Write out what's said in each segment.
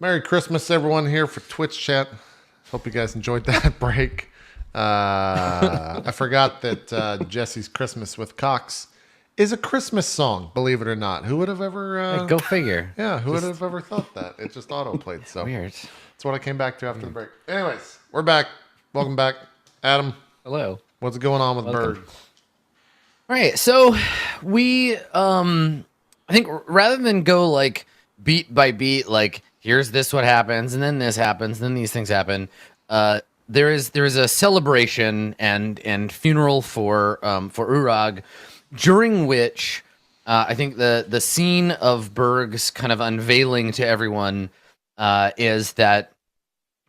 Merry Christmas, everyone here for Twitch chat. Hope you guys enjoyed that break. I forgot that Jesse's Christmas with Cox is a Christmas song, believe it or not. Who would have ever... Hey, go figure. yeah, who would have ever thought that? It just auto-played, so... Weird. That's what I came back to after the break. Anyways, we're back. Welcome back. Adam, Hello. what's going on with Welcome. Berg? All right, so we I think rather than go like beat by beat, like here's this what happens, and then this happens, then these things happen. There is a celebration and funeral for Raagh, during which I think the scene of Berg's kind of unveiling to everyone is that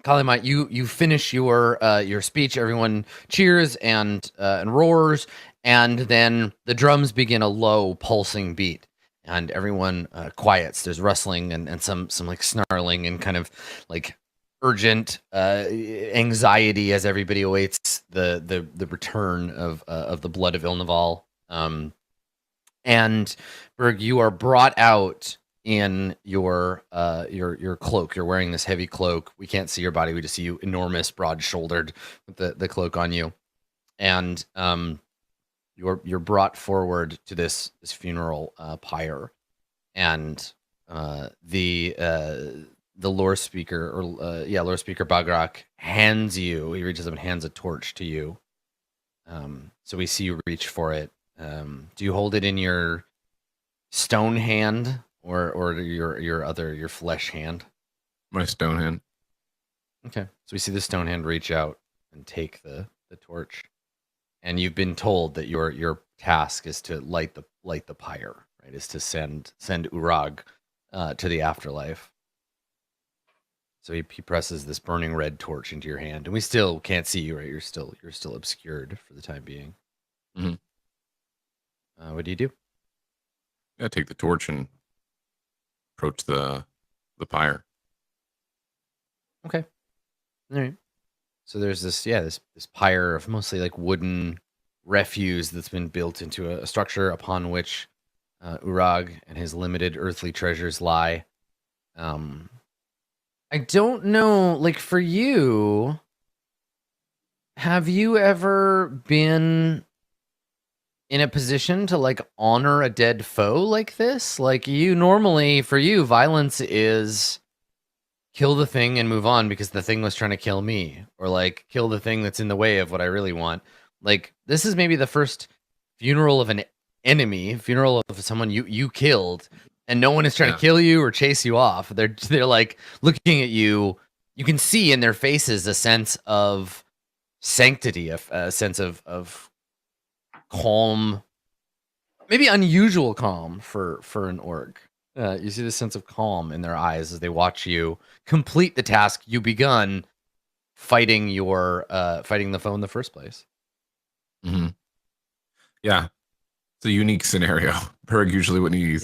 Kalimat, you finish your speech, everyone cheers and roars, and then the drums begin a low pulsing beat, and everyone quiets. There's rustling and some like snarling and kind of like urgent anxiety as everybody awaits the return of the blood of Ilnaval. And Berg, you are brought out in your cloak. You're wearing this heavy cloak. We can't see your body. We just see you enormous, broad-shouldered with the cloak on you. And you're brought forward to this funeral pyre. And the lore speaker lore speaker Bagrak he reaches up and hands a torch to you. So we see you reach for it. Do you hold it in your stone hand or your flesh hand? My stone hand. Okay. So we see the stone hand reach out and take the torch. And you've been told that your task is to light the pyre, right? Is to send Raagh to the afterlife. So he presses this burning red torch into your hand, and we still can't see you, right? You're still obscured for the time being. Mm-hmm. What do you do? Yeah, take the torch and approach the pyre. Okay. All right. So there's this pyre of mostly like wooden refuse that's been built into a structure upon which Raagh and his limited earthly treasures lie. I don't know, like for you, have you ever been in a position to like honor a dead foe like this? Like for you, violence is kill the thing and move on because the thing was trying to kill me, or like kill the thing that's in the way of what I really want. Like this is maybe the first funeral of an enemy, funeral of someone you killed, and no one is trying to kill you or chase you off. They're like looking at you. You can see in their faces a sense of sanctity, a sense of calm, maybe unusual calm for an orc. You see the sense of calm in their eyes as they watch you complete the task you begun fighting the foe in the first place. Mm-hmm. Yeah, it's a unique scenario. Berg usually when he's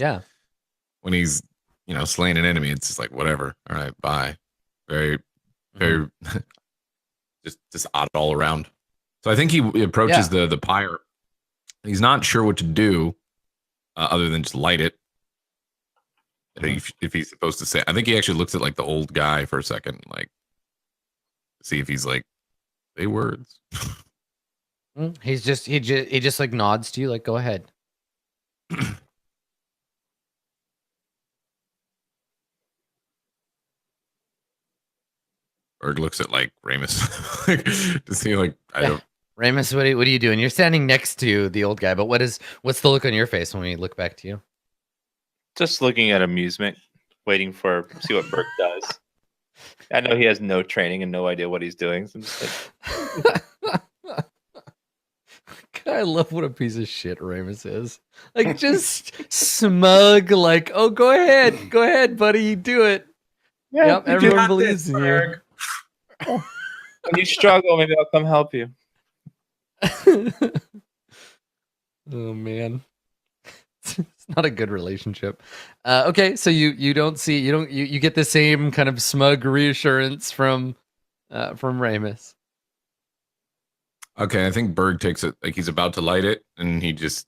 slaying an enemy, it's just like whatever. All right, bye. Very just odd all around. So I think he approaches the pyre. He's not sure what to do other than just light it. If he's supposed to say, I think he actually looks at like the old guy for a second, like see if he's like say words. He just like nods to you, like go ahead. Berg looks at like Ramos to see like I don't. Ramos, what are you doing? You're standing next to the old guy, but what's the look on your face when we look back to you? Just looking at amusement, waiting for see what Berg does. I know he has no training and no idea what he's doing. So I'm just like... I love what a piece of shit Ramos is. Like just smug, like, oh, go ahead, buddy, you do it. Yeah, yep, everyone believes in you. When you struggle, maybe I'll come help you. Oh man. It's not a good relationship. Okay, so you get the same kind of smug reassurance from Ramos. Okay, I think Berg takes it like he's about to light it, and he just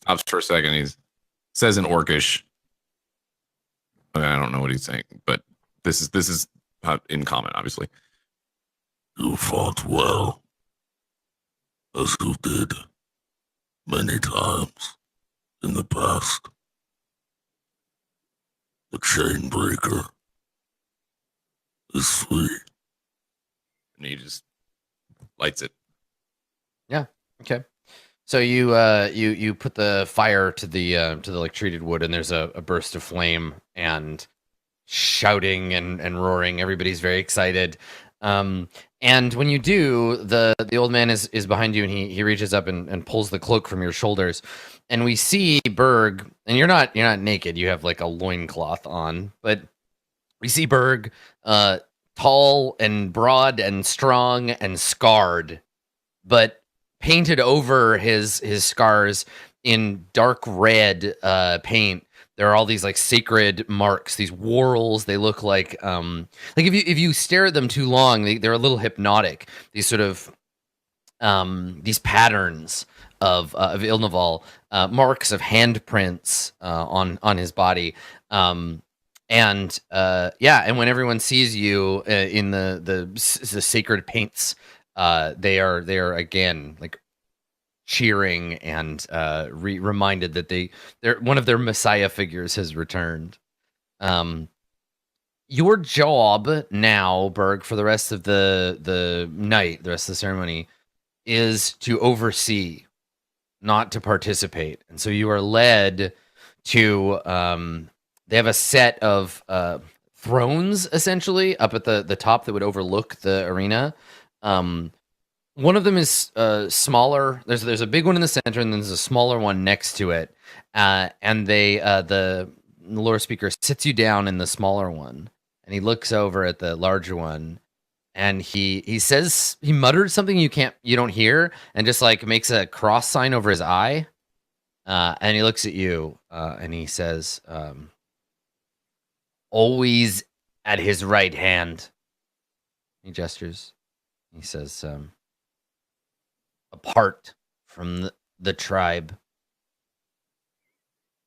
stops for a second. He says in Orcish, I don't know what he's saying, but this is in common, obviously. You fought well, as you did many times in the past. The chain breaker is free. And he just lights it. Yeah. Okay. So you put the fire to the like treated wood, and there's a burst of flame and shouting and roaring. Everybody's very excited. And when you do, the old man is behind you, and he reaches up and pulls the cloak from your shoulders, and we see Berg, and you're not naked, you have like a loincloth on, but we see Berg, tall and broad and strong and scarred, but painted over his scars in dark red paint. There are all these like sacred marks, these whorls. They look like if you stare at them too long, they're a little hypnotic. These sort of these patterns of Ilnaval, marks of handprints on his body. And when everyone sees you in the sacred paints, they are again like cheering and reminded that they're one of their messiah figures has returned. Your job now, Berg, for the rest of the night, the rest of the ceremony, is to oversee, not to participate. And so you are led to they have a set of thrones essentially up at the top that would overlook the arena. One of them is smaller. There's a big one in the center, and then there's a smaller one next to it. And the lore speaker sits you down in the smaller one, and he looks over at the larger one, and he says, he mutters something you don't hear, and just like makes a cross sign over his eye. And he looks at you, and he says, "Always at his right hand." He gestures. He says, "Apart from the tribe.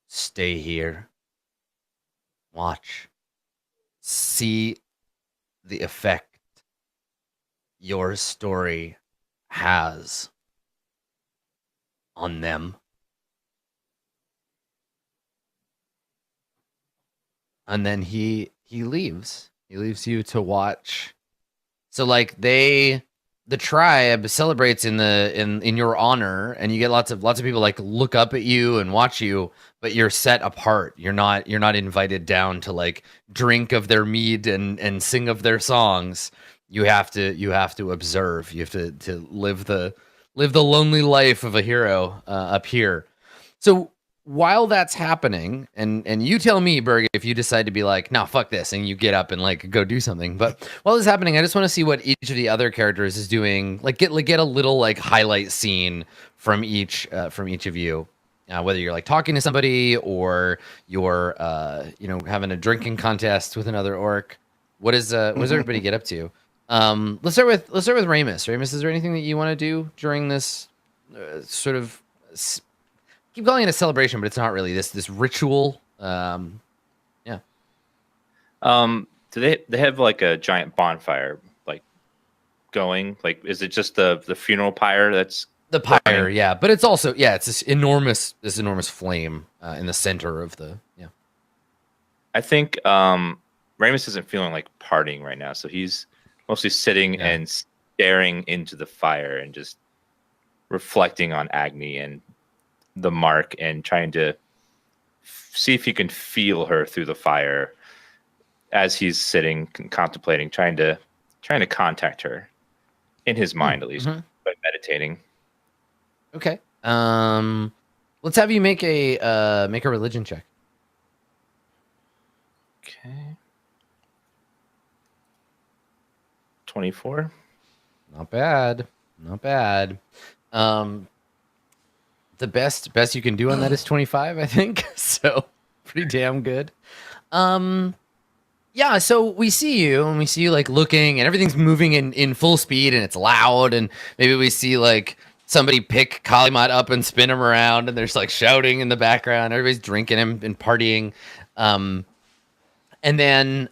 Stay here. Watch. See the effect your story has on them." And then he leaves. He leaves you to watch. So like the tribe celebrates in your honor, and you get lots of people like look up at you and watch you, but you're set apart. You're not invited down to like drink of their mead and sing of their songs. You have to observe. You have to live the lonely life of a hero up here. So while that's happening, and you tell me, Berg, if you decide to be like, no, fuck this, and you get up and like go do something. But while this is happening, I just want to see what each of the other characters is doing. Like get a little like highlight scene from each of you, whether you're like talking to somebody or you're having a drinking contest with another orc. What does everybody get up to? Let's start with Ramos. Ramos, is there anything that you want to do during this sort of? Keep calling it a celebration, but it's not really this ritual. Yeah. Do they have like a giant bonfire like going? Like, is it just the funeral pyre that's the pyre? Burning? Yeah, but it's also it's this enormous flame in the center of the I think Ramos isn't feeling like partying right now, so he's mostly sitting and staring into the fire and just reflecting on Agni and the mark and trying to see if he can feel her through the fire as he's sitting contemplating, trying to contact her in his mind, at least by meditating. Okay. Let's have you make a religion check. Okay. 24. Not bad. The best you can do on that is 25, I think. So pretty damn good. So we see you like looking, and everything's moving in full speed, and it's loud, and maybe we see like somebody pick Kalimat up and spin him around, and there's like shouting in the background. Everybody's drinking and partying. And then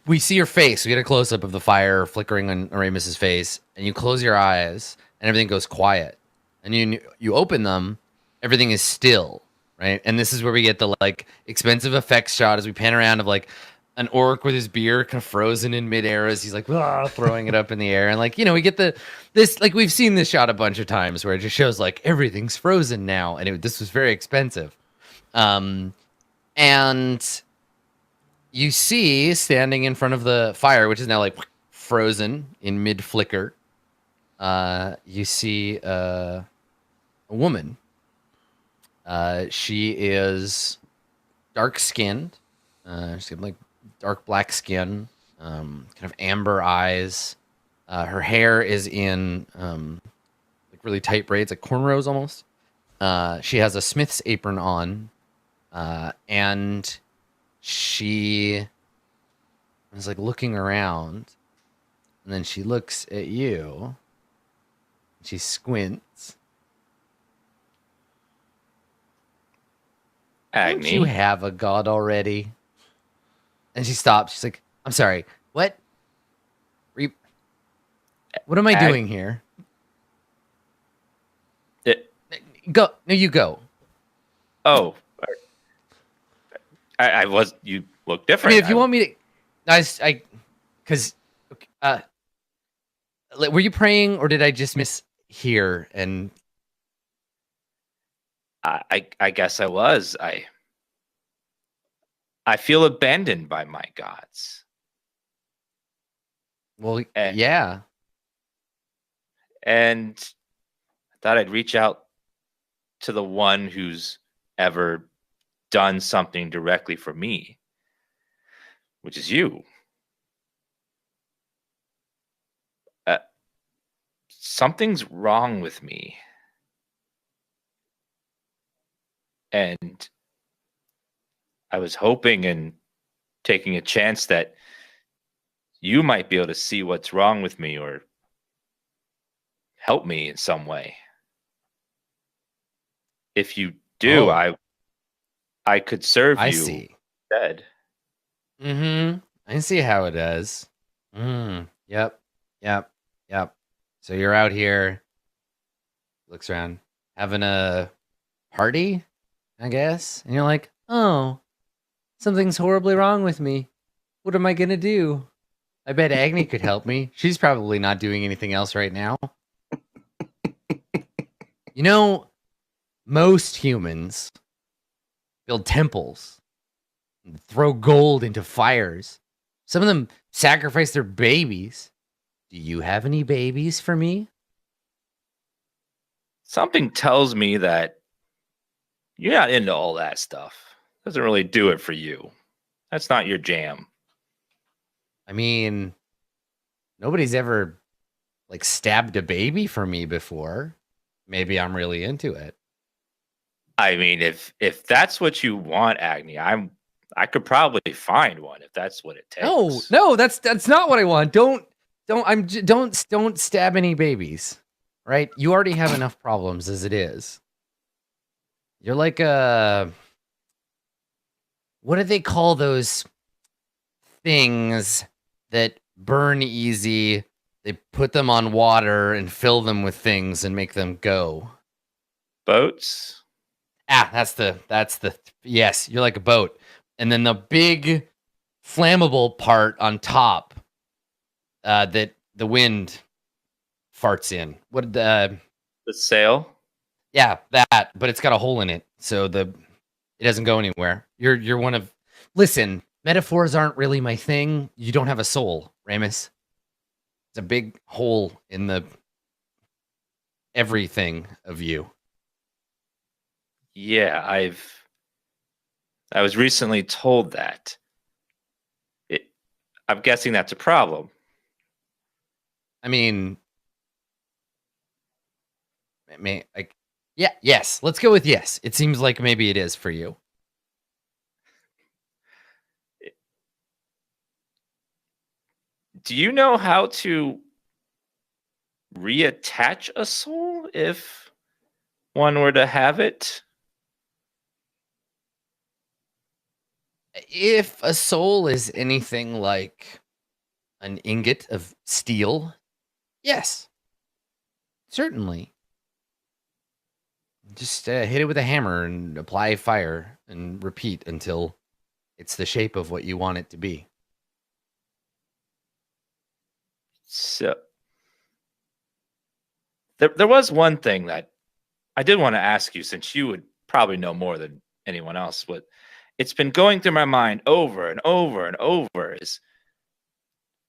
we see your face. We get a close up of the fire flickering on Ramos's face, and you close your eyes, and everything goes quiet. And you open them, everything is still, right? And this is where we get the like expensive effects shot as we pan around of like an orc with his beard kind of frozen in midair as he's like throwing it up in the air, and like we get this like we've seen this shot a bunch of times where it just shows like everything's frozen now, and this was very expensive, and you see standing in front of the fire, which is now like frozen in mid flicker. You see a woman. She is dark skinned. She's got like dark black skin, kind of amber eyes. Her hair is in like really tight braids, like cornrows almost. She has a smith's apron on, and she is like looking around, and then she looks at you. She squints. Agni. Don't you have a god already? And she stops. She's like, I'm sorry, what? What am I doing here? Go. No, you go. Oh. I was. You look different. I mean, if you want me to, because, were you praying or did I just mishear? And I guess I was. I feel abandoned by my gods. Well, yeah. And I thought I'd reach out to the one who's ever done something directly for me, which is you. Something's wrong with me. And I was hoping and taking a chance that you might be able to see what's wrong with me or help me in some way. If you do, I could serve you. I see. Instead. I see how it is. Yep. So you're out here, looks around, having a party, I guess, and you're like, oh, something's horribly wrong with me. What am I gonna do? I bet Agni could help me. She's probably not doing anything else right now. You know, most humans build temples and throw gold into fires. Some of them sacrifice their babies. Do you have any babies for me? Something tells me that you're not into all that stuff. Doesn't really do it for you. That's not your jam. I mean, nobody's ever like stabbed a baby for me before. Maybe I'm really into it. I mean, if that's what you want, Agni, I could probably find one if that's what it takes. No, that's not what I want. Don't stab any babies. Right? You already have enough problems as it is. You're like what do they call those things that burn easy? They put them on water and fill them with things and make them go. Boats? That's the yes, you're like a boat. And then the big flammable part on top that the wind farts in. What the sail? Yeah, that, but it's got a hole in it, so it doesn't go anywhere. You're one of. Listen, metaphors aren't really my thing. You don't have a soul, Ramos. It's a big hole in the everything of you. Yeah, I was recently told that. I'm guessing that's a problem. I mean, yes. Let's go with yes. It seems like maybe it is for you. Do you know how to reattach a soul if one were to have it? If a soul is anything like an ingot of steel, yes, certainly. Just hit it with a hammer and apply fire and repeat until it's the shape of what you want it to be. So there was one thing that I did want to ask you, since you would probably know more than anyone else. What it's been going through my mind over and over and over is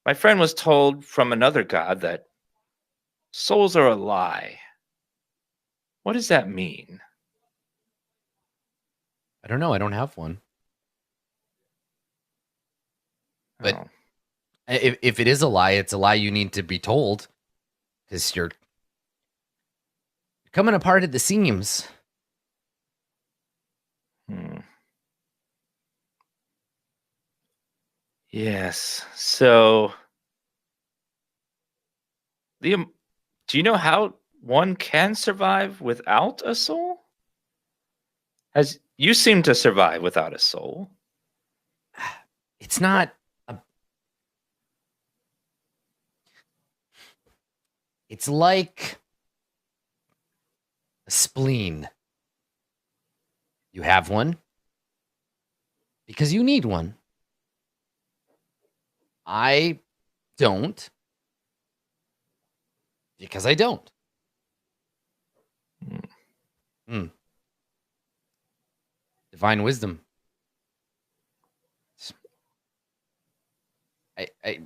my friend was told from another god that souls are a lie. What does that mean? I don't know. I don't have one. But Oh. if it is a lie, it's a lie you need to be told, because you're coming apart at the seams. Yes. So, do you know how one can survive without a soul? As you seem to survive without a soul. It's not. It's like a spleen. You have one because you need one. I don't because I don't. Divine wisdom. I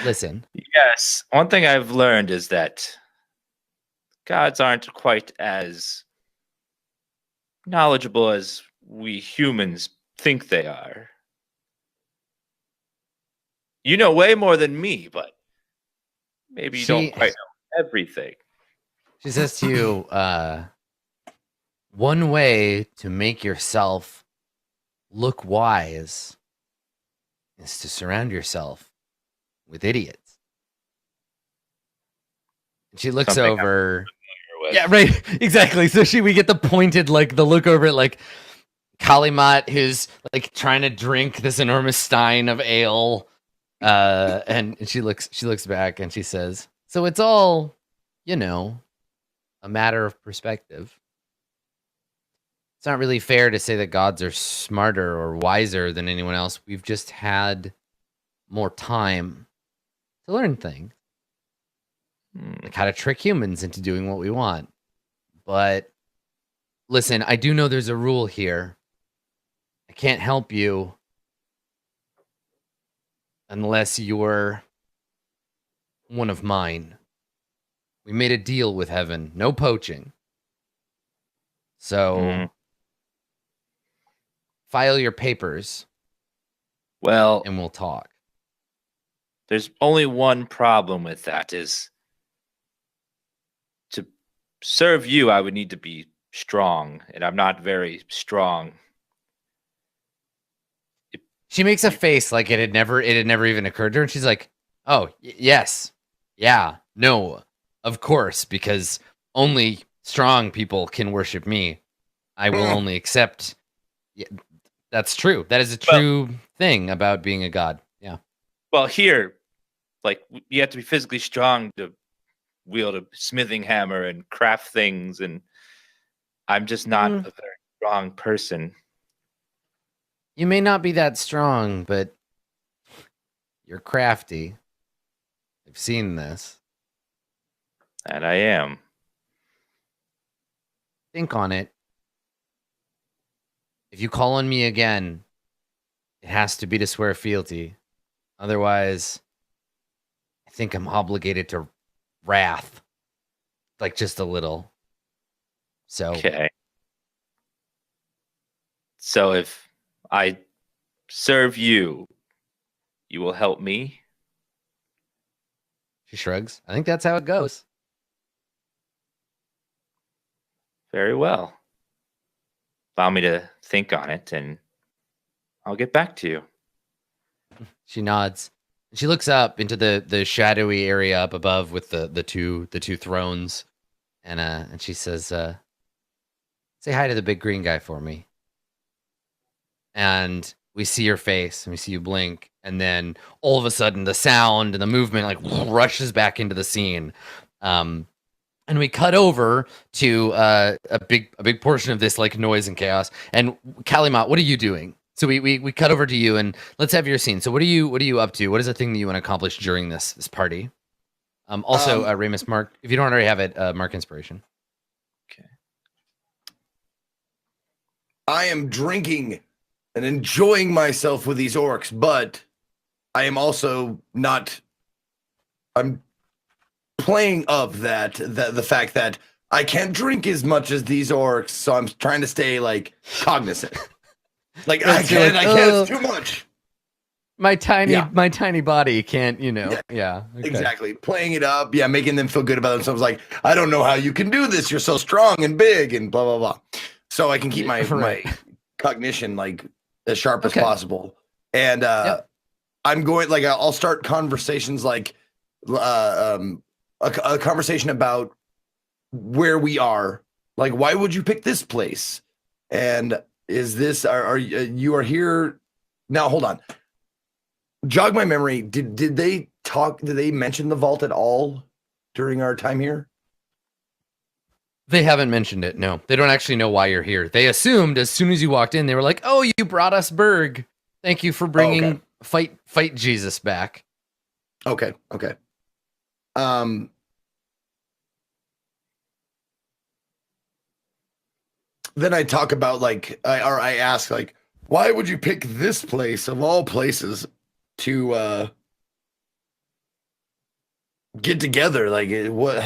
listen. Yes. One thing I've learned is that gods aren't quite as knowledgeable as we humans think they are. You know way more than me, but maybe you don't quite know everything. She says to you, one way to make yourself look wise is to surround yourself with idiots. And she looks over. Yeah, right. Exactly. So we get the pointed, like the look over at like Kalimat, who's like trying to drink this enormous stein of ale. And she looks back and she says, so it's all, a matter of perspective. It's not really fair to say that gods are smarter or wiser than anyone else. We've just had more time to learn things. Like how to trick humans into doing what we want. But listen, I do know there's a rule here. I can't help you unless you're one of mine. We made a deal with heaven. No poaching. So file your papers. Well, and we'll talk. There's only one problem with that is to serve you, I would need to be strong, and I'm not very strong. She makes a face like it had never even occurred to her, and she's like, "Oh, yes. Yeah. No. Of course, because only strong people can worship me. I will only accept." Yeah, that's true. That is a true thing about being a god. Yeah. Well, here, like, you have to be physically strong to wield a smithing hammer and craft things, and I'm just not a very strong person. You may not be that strong, but you're crafty. I've seen this. And I am. Think on it. If you call on me again, it has to be to swear fealty. Otherwise, I think I'm obligated to wrath. Like just a little. So. Okay. So if I serve you, you will help me? She shrugs. I think that's how it goes. Very well. Allow me to think on it, and I'll get back to you. She nods. She looks up into the shadowy area up above with the two thrones, and she says, "Say hi to the big green guy for me." and we see your face and we see you blink, and then all of a sudden the sound and the movement like rushes back into the scene. And we cut over to a big portion of this like noise and chaos. And Kalimat, what are you doing? So we cut over to you, and let's have your scene. So what are you up to? What is the thing that you want to accomplish during this party? Also, Ramos, mark, if you don't already have it, mark inspiration. Okay. I am drinking and enjoying myself with these orcs, but I am also not. I'm playing up that the fact that I can't drink as much as these orcs, so I'm trying to stay like cognizant. Like I can't. It's too much. My tiny body can't, Yeah. Okay. Exactly. Playing it up, making them feel good about themselves. Like, I don't know how you can do this. You're so strong and big and blah blah blah. So I can keep my cognition like as sharp as possible. And I'm going like I'll start conversations like a conversation about where we are. Like, why would you pick this place? And is this are you are here now? Hold on. Jog my memory. Did they talk? Did they mention the vault at all during our time here? They haven't mentioned it. No, they don't actually know why you're here. They assumed as soon as you walked in, they were like, "Oh, you brought us Berg. Thank you for bringing fight Jesus back." Okay. Then I talk about like, I ask like, why would you pick this place of all places to get together? Like, what?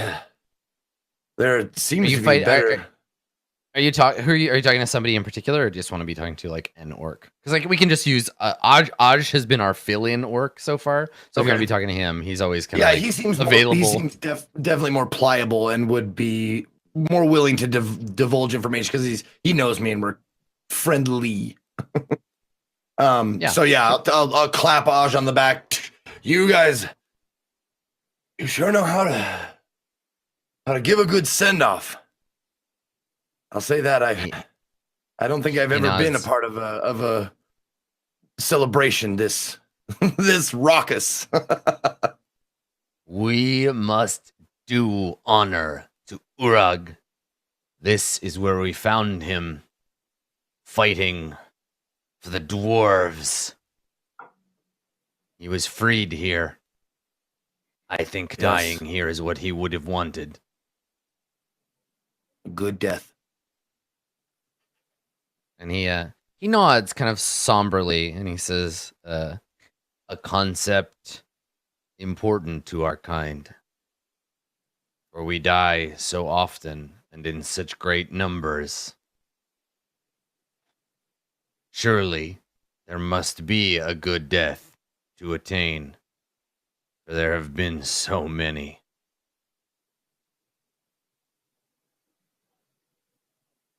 There seems to be better. Are you talking to somebody in particular, or just want to be talking to like an orc? Because like we can just use Aj has been our fill-in orc so far. So if you're gonna be talking to him, he's always kind of he seems available. He seems definitely more pliable and would be more willing to divulge information because he knows me and we're friendly. So I'll clap Aj on the back. You guys, you sure know how to give a good send-off. I'll say that I don't think I've ever been a part of a celebration this raucous. We must do honor to Raagh. This is where we found him, fighting for the dwarves. He was freed here. I think dying here is what he would have wanted. A good death. And he nods kind of somberly, and he says, a concept important to our kind. For we die so often and in such great numbers. Surely there must be a good death to attain, for there have been so many.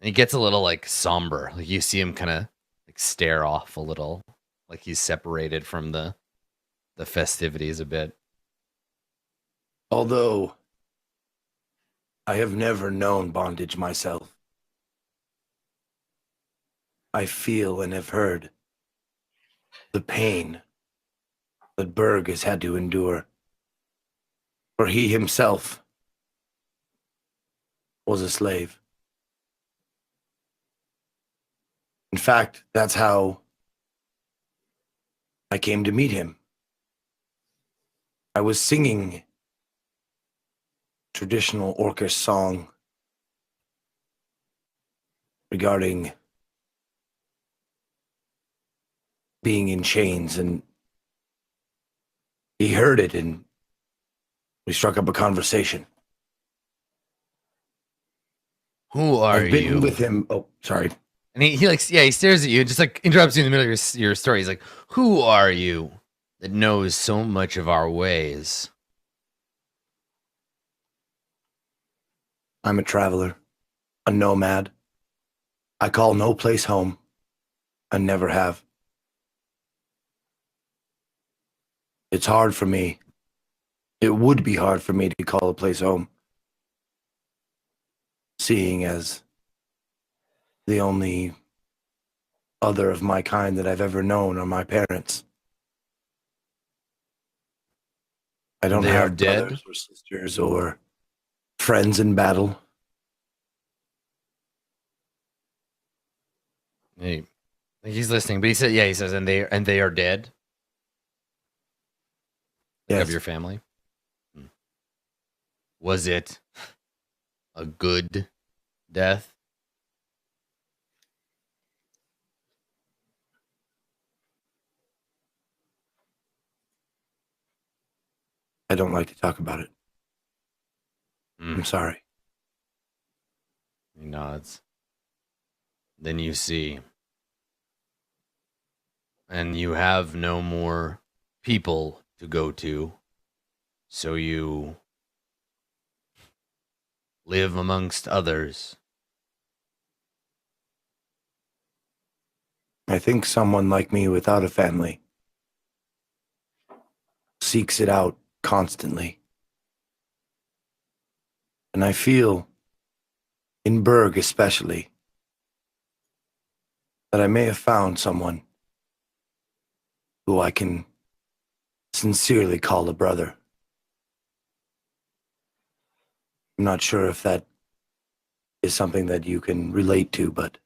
And he gets a little like somber. Like you see him kind of like stare off a little, like he's separated from the festivities a bit. Although I have never known bondage myself, I feel and have heard the pain that Berg has had to endure. For he himself was a slave. In fact, that's how I came to meet him. I was singing traditional Orcish song regarding being in chains, and he heard it, and we struck up a conversation. Who are I've been you? with him. Oh, sorry. And he like, he stares at you and just like interrupts you in the middle of your story. He's like, who are you that knows so much of our ways? I'm a traveler, a nomad. I call no place home. I never have. It's hard for me. It would be hard for me to call a place home, seeing as the only other of my kind that I've ever known are my parents. I don't They are have dead? brothers or sisters or friends in battle. He's listening, but he says, and they are dead. Yes. Of your family. Was it a good death? I don't like to talk about it. I'm sorry. He nods. Then you see. And you have no more people to go to. So you live amongst others. I think someone like me without a family seeks it out constantly. And I feel, in Berg especially, that I may have found someone who I can sincerely call a brother. I'm not sure if that is something that you can relate to, but...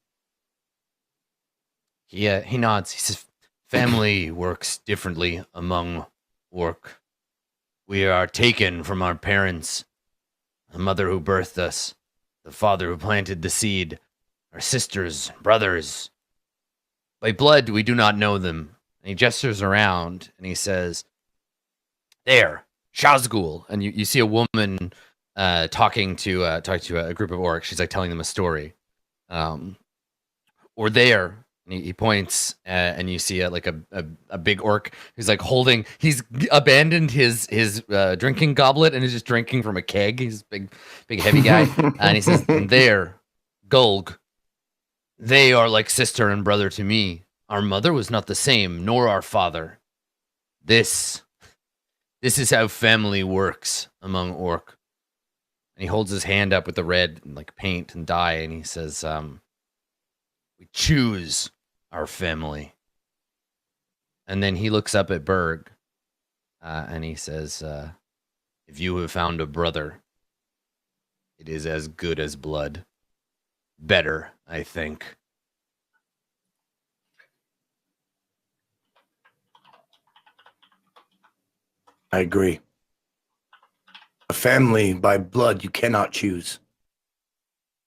He nods. He says, family works differently among orc. We are taken from our parents, the mother who birthed us, the father who planted the seed, our sisters, brothers. By blood, we do not know them. And he gestures around and he says, there, Shazgul. And you see a woman talking to a group of orcs. She's like telling them a story. Or there, and he points, and you see like a big orc who's like holding. He's abandoned his drinking goblet and is just drinking from a keg. He's a big heavy guy, and he says, and there, Gulg. They are like sister and brother to me. Our mother was not the same, nor our father. This is how family works among orc. And he holds his hand up with the red like paint and dye, and he says, we choose our family. And then he looks up at Berg, and he says, if you have found a brother, it is as good as blood. Better, I think. I agree. A family by blood you cannot choose.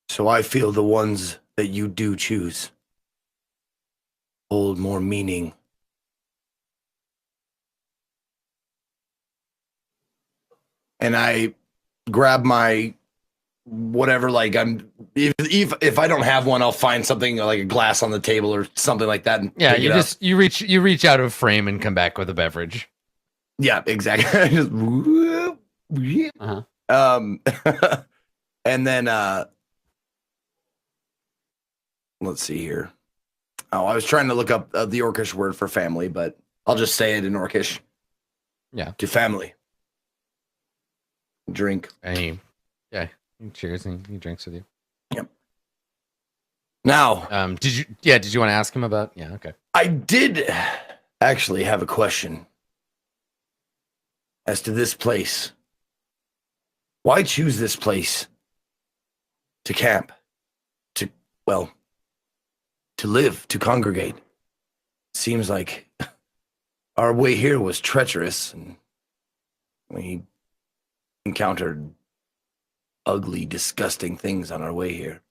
So I feel the ones that you do choose hold more meaning. And I grab my whatever, like if I don't have one, I'll find something like a glass on the table or something like that. And yeah, you reach out of frame and come back with a beverage. Yeah, exactly. Just, and then let's see here. Oh, I was trying to look up the Orcish word for family, but I'll just say it in Orcish. Yeah, to family. Drink. And he cheers and he drinks with you. Yep. Now, did you want to ask him about? Yeah, okay. I did actually have a question as to this place. Why choose this place to camp? To live, to congregate? Seems like our way here was treacherous, and we encountered ugly, disgusting things on our way here.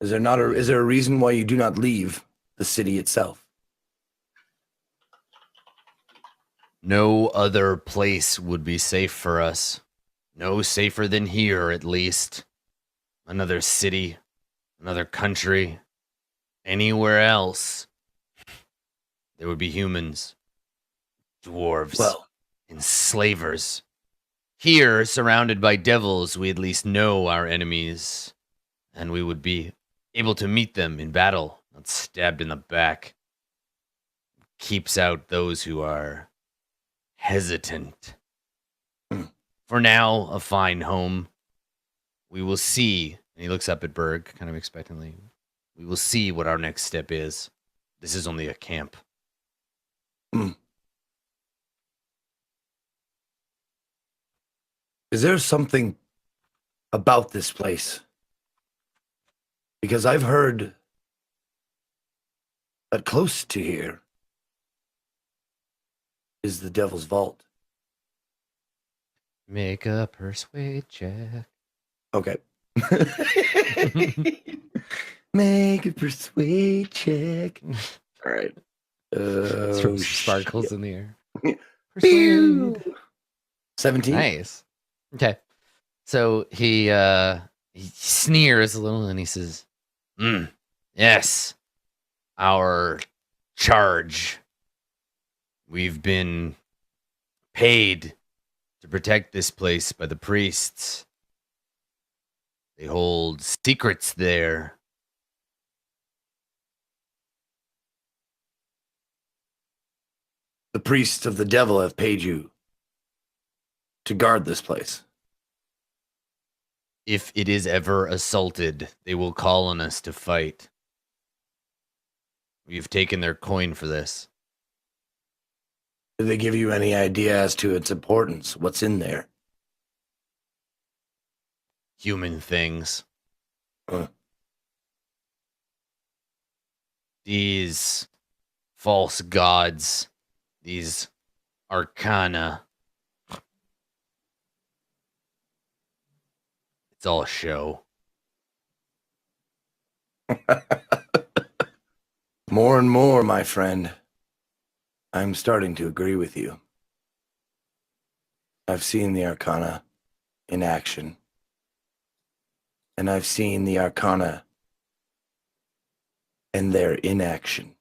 Is there a reason why you do not leave the city itself? No other place would be safe for us. No safer than here, at least. Another city, another country, anywhere else, there would be humans, dwarves, enslavers. Here, surrounded by devils, we at least know our enemies, and we would be able to meet them in battle, not stabbed in the back. Keeps out those who are hesitant. For now, a fine home. We will see. And he looks up at Berg, kind of expectantly. We will see what our next step is. This is only a camp. Is there something about this place? Because I've heard that close to here is the Devil's Vault. Make a persuade check. Okay. Make a persuade check. All right. Throw sparkles in the air. Pew! Persuade. 17. Nice. Okay. So he sneers a little and he says, yes, our charge. We've been paid to protect this place by the priests. They hold secrets there. The priests of the devil have paid you to guard this place. If it is ever assaulted, they will call on us to fight. We've taken their coin for this. Did they give you any idea as to its importance? What's in there? Human things. Huh. These false gods, these arcana. It's all a show. More and more, my friend. I'm starting to agree with you. I've seen the arcana in action. And I've seen the arcana and their inaction,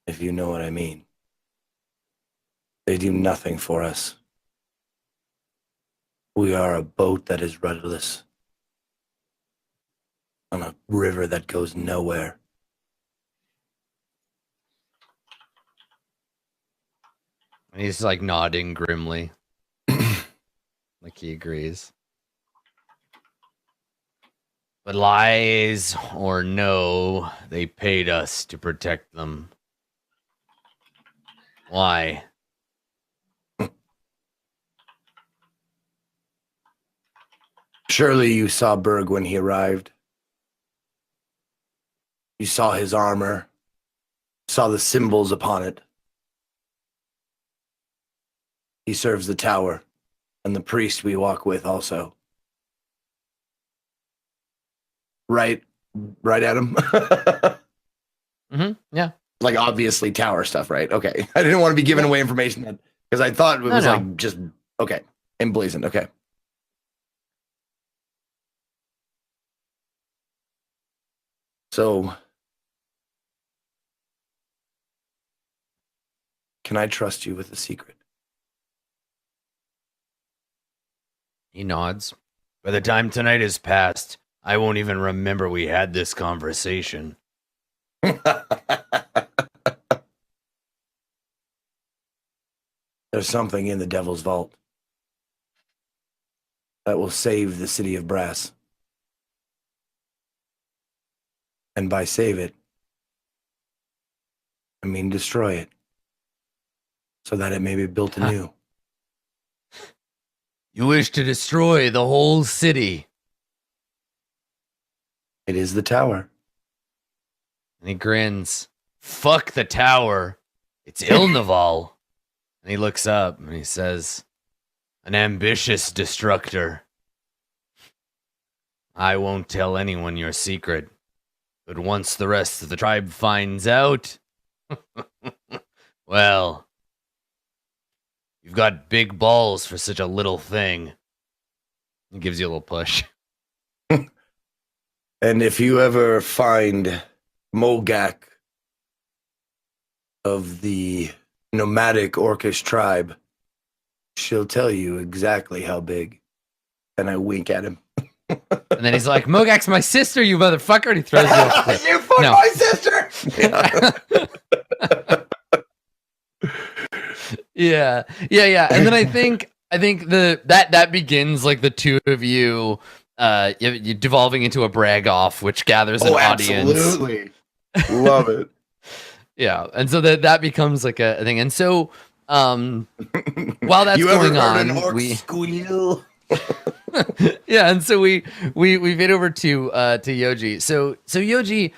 if you know what I mean. They do nothing for us. We are a boat that is rudderless on a river that goes nowhere. And he's like nodding grimly. Like he agrees. But lies or no, they paid us to protect them. Why? Surely you saw Berg when he arrived. You saw his armor, saw the symbols upon it. He serves the tower, and the priest we walk with also. Right, Adam? Yeah. Like obviously tower stuff, right? Okay. I didn't want to be giving away information because I thought it was like just okay, emblazoned. Okay. So, can I trust you with a secret? He nods. By the time tonight is past, I won't even remember we had this conversation. There's something in the Devil's Vault that will save the city of Brass. And by save it, I mean destroy it, so that it may be built anew. You wish to destroy the whole city. It is the tower. And he grins. Fuck the tower. It's Ilnaval. And he looks up and he says, an ambitious destructor. I won't tell anyone your secret. But once the rest of the tribe finds out, well, you've got big balls for such a little thing. He gives you a little push. And if you ever find Mogak of the Nomadic Orcish tribe, she'll tell you exactly how big. And I wink at him. And then he's like, Mogak's my sister, you motherfucker. And he throws you off the cliff. You fucked my sister! Yeah. And then I think that begins like the two of you you're devolving into a brag off, which gathers an audience. Absolutely. Love it. Yeah, and so that becomes like a thing. And so while that's going on, we squeal. yeah, and so we fade over to Yoji. So Yoji,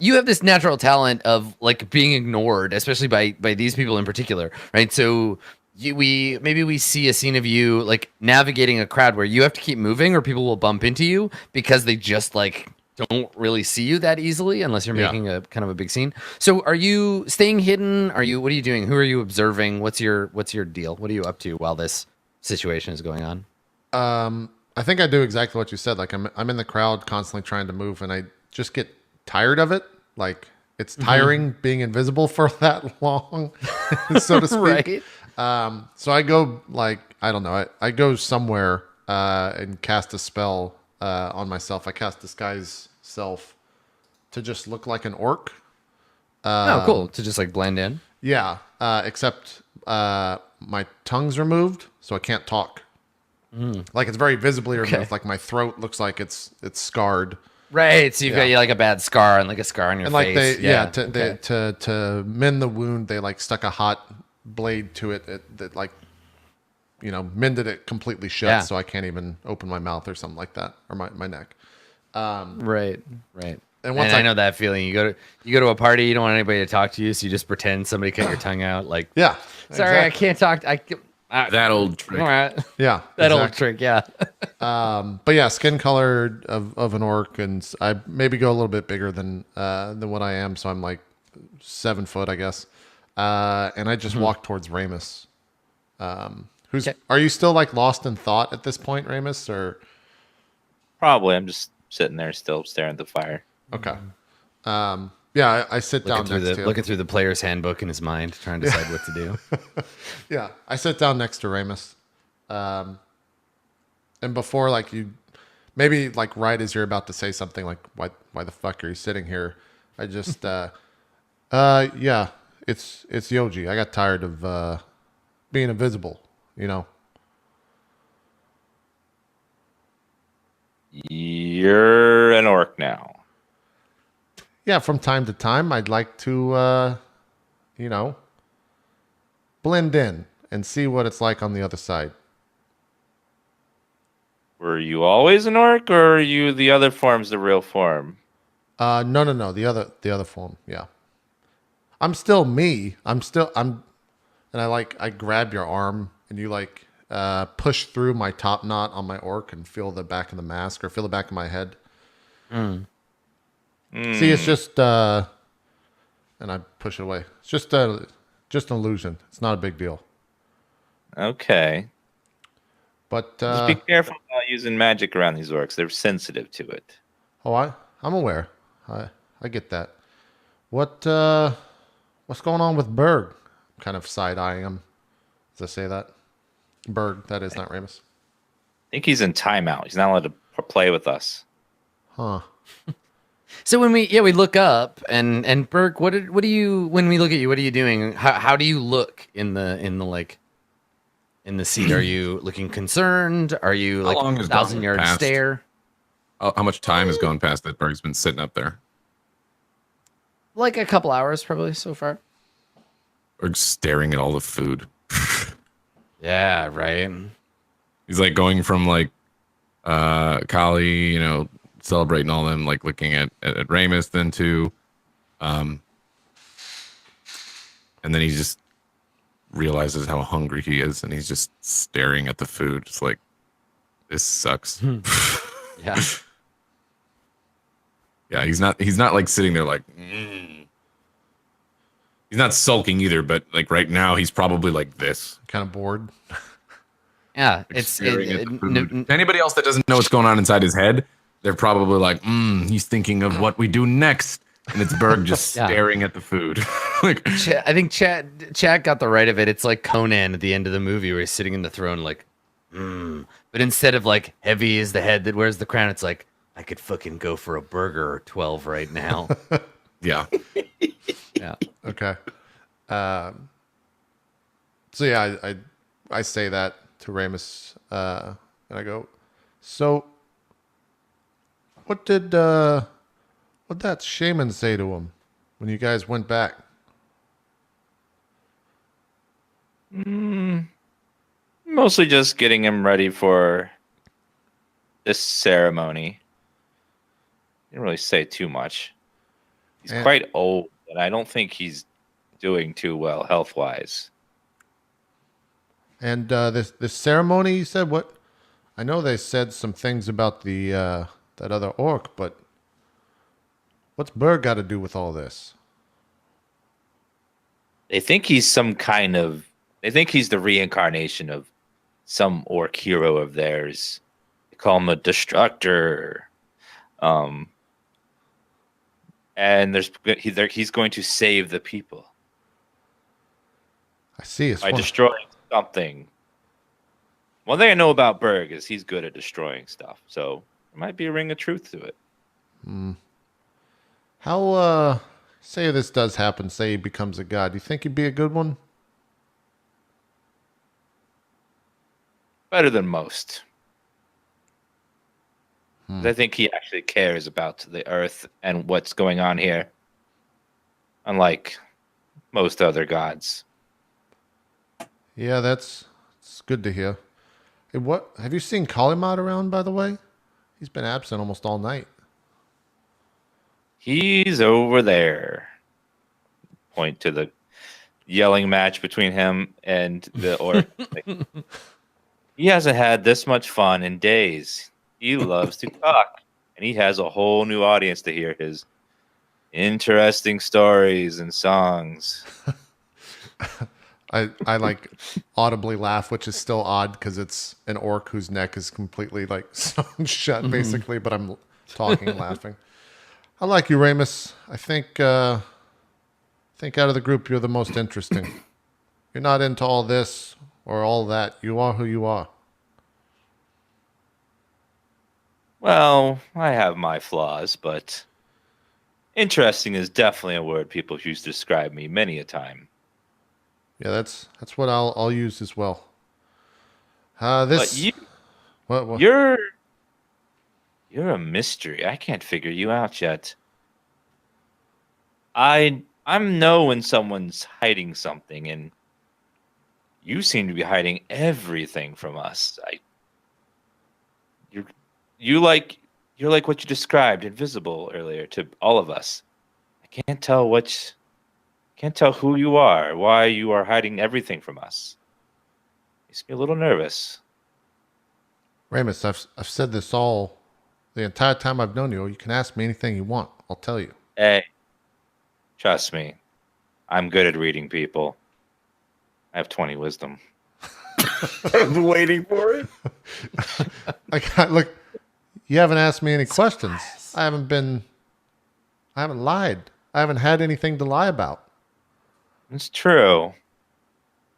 you have this natural talent of like being ignored, especially by these people in particular, right? So we see a scene of you like navigating a crowd where you have to keep moving or people will bump into you because they just like don't really see you that easily unless you're making a kind of a big scene. So are you staying hidden? What are you doing? Who are you observing? What's your deal? What are you up to while this situation is going on? I think I do exactly what you said. Like I'm in the crowd constantly trying to move and I just get tired of it. Like it's tiring being invisible for that long, so to speak. Right. So I go like, I don't know. I go somewhere, and cast a spell, on myself. I cast Disguise Self to just look like an orc. Oh, cool. To just like blend in. Yeah. Except, my tongue's removed, so I can't talk. Like it's very visibly removed. Like my throat looks like it's scarred. Right. So you've got like a bad scar and like a scar on your face. To mend the wound, they like stuck a hot blade to it that like, mended it completely shut, so I can't even open my mouth or something like that, or my neck. Right. And I know that feeling. You go to a party, you don't want anybody to talk to you, so you just pretend somebody cut your tongue out. Like, yeah, sorry, I can't talk. That old trick. All right. Yeah, that old trick. Yeah. But yeah, skin color of an orc, and I maybe go a little bit bigger than what I am, so I'm like 7 foot, I guess. And I just walk towards Ramos. Are you still like lost in thought at this point, Ramos, or? Probably. I'm just sitting there still staring at the fire. Okay. Yeah, I sit down next to him. Looking through the player's handbook in his mind, trying to decide what to do. Yeah, I sit down next to Ramos. And before, like, maybe like right as you're about to say something like, why the fuck are you sitting here? I just, yeah, it's Yoji. I got tired of being invisible, You're an orc now. Yeah, from time to time, I'd like to, blend in and see what it's like on the other side. Were you always an orc, or are you the other form's the real form? No. The other form. Yeah. I'm still me. And I grab your arm and you like, push through my top knot on my orc and feel the back of the mask or feel the back of my head. See, it's just, and I push it away. It's just an illusion. It's not a big deal. Okay. But just be careful about using magic around these orcs. They're sensitive to it. Oh, I'm aware. I get that. What's going on with Berg? I'm kind of side-eyeing him as I say that. Berg, that is not Ramos. I think he's in timeout. He's not allowed to play with us. Huh. So when we look up and Berg, when we look at you, what are you doing? How do you look in the seat? Are you looking concerned? Are you like 1,000-yard stare? How much time has gone past that Berg's been sitting up there? Like a couple hours probably so far. Berg's staring at all the food. Yeah, right. He's like going from like Kali, celebrating all them, like looking at Ramos, then to and then he just realizes how hungry he is, and he's just staring at the food, just like, this sucks. Yeah. Yeah, he's not like sitting there like he's not sulking either, but like right now he's probably like this. Kind of bored. Yeah, like it's anybody else that doesn't know what's going on inside his head, they're probably like, he's thinking of what we do next. And it's Berg just staring at the food. Like, I think Chad got the right of it. It's like Conan at the end of the movie where he's sitting in the throne like, But instead of like heavy is the head that wears the crown, it's like, I could fucking go for a burger or 12 right now. Yeah. Yeah. Okay. So yeah, I say that to Ramos, and I go, so what did that shaman say to him when you guys went back? Mostly just getting him ready for this ceremony. Didn't really say too much. He's quite old, and I don't think he's doing too well health-wise. And this ceremony, you said what? I know they said some things about the that other orc, but what's Berg got to do with all this? They think he's some kind of. They think he's the reincarnation of some orc hero of theirs. They call him a destructor. And he's going to save the people. I see. It's by destroying something. One thing I know about Berg is he's good at destroying stuff. So there might be a ring of truth to it. How, say this does happen, say he becomes a god, do you think he'd be a good one? Better than most. I think he actually cares about the earth and what's going on here. Unlike most other gods. Yeah, it's good to hear. Hey, what have you seen Kalimad around, by the way? He's been absent almost all night. He's over there. Point to the yelling match between him and the orc. He hasn't had this much fun in days. He loves to talk, and he has a whole new audience to hear his interesting stories and songs. I like audibly laugh, which is still odd because it's an orc whose neck is completely like sewn shut, basically. But I'm talking and laughing. I like you, Ramos. I think out of the group, you're the most interesting. You're not into all this or all that. You are who you are. Well, I have my flaws, but interesting is definitely a word people use to describe me many a time. Yeah, that's what I'll use as well. But you're a mystery. I can't figure you out yet. I'm know when someone's hiding something, and you seem to be hiding everything from us. You're like what you described, invisible earlier to all of us. I can't tell who you are, why you are hiding everything from us. Makes me a little nervous. Ramos, I've said this all the entire time I've known you. You can ask me anything you want. I'll tell you. Hey, trust me. I'm good at reading people. I have 20 wisdom. I'm waiting for it. Look, you haven't asked me any questions. I haven't lied. I haven't had anything to lie about. It's true.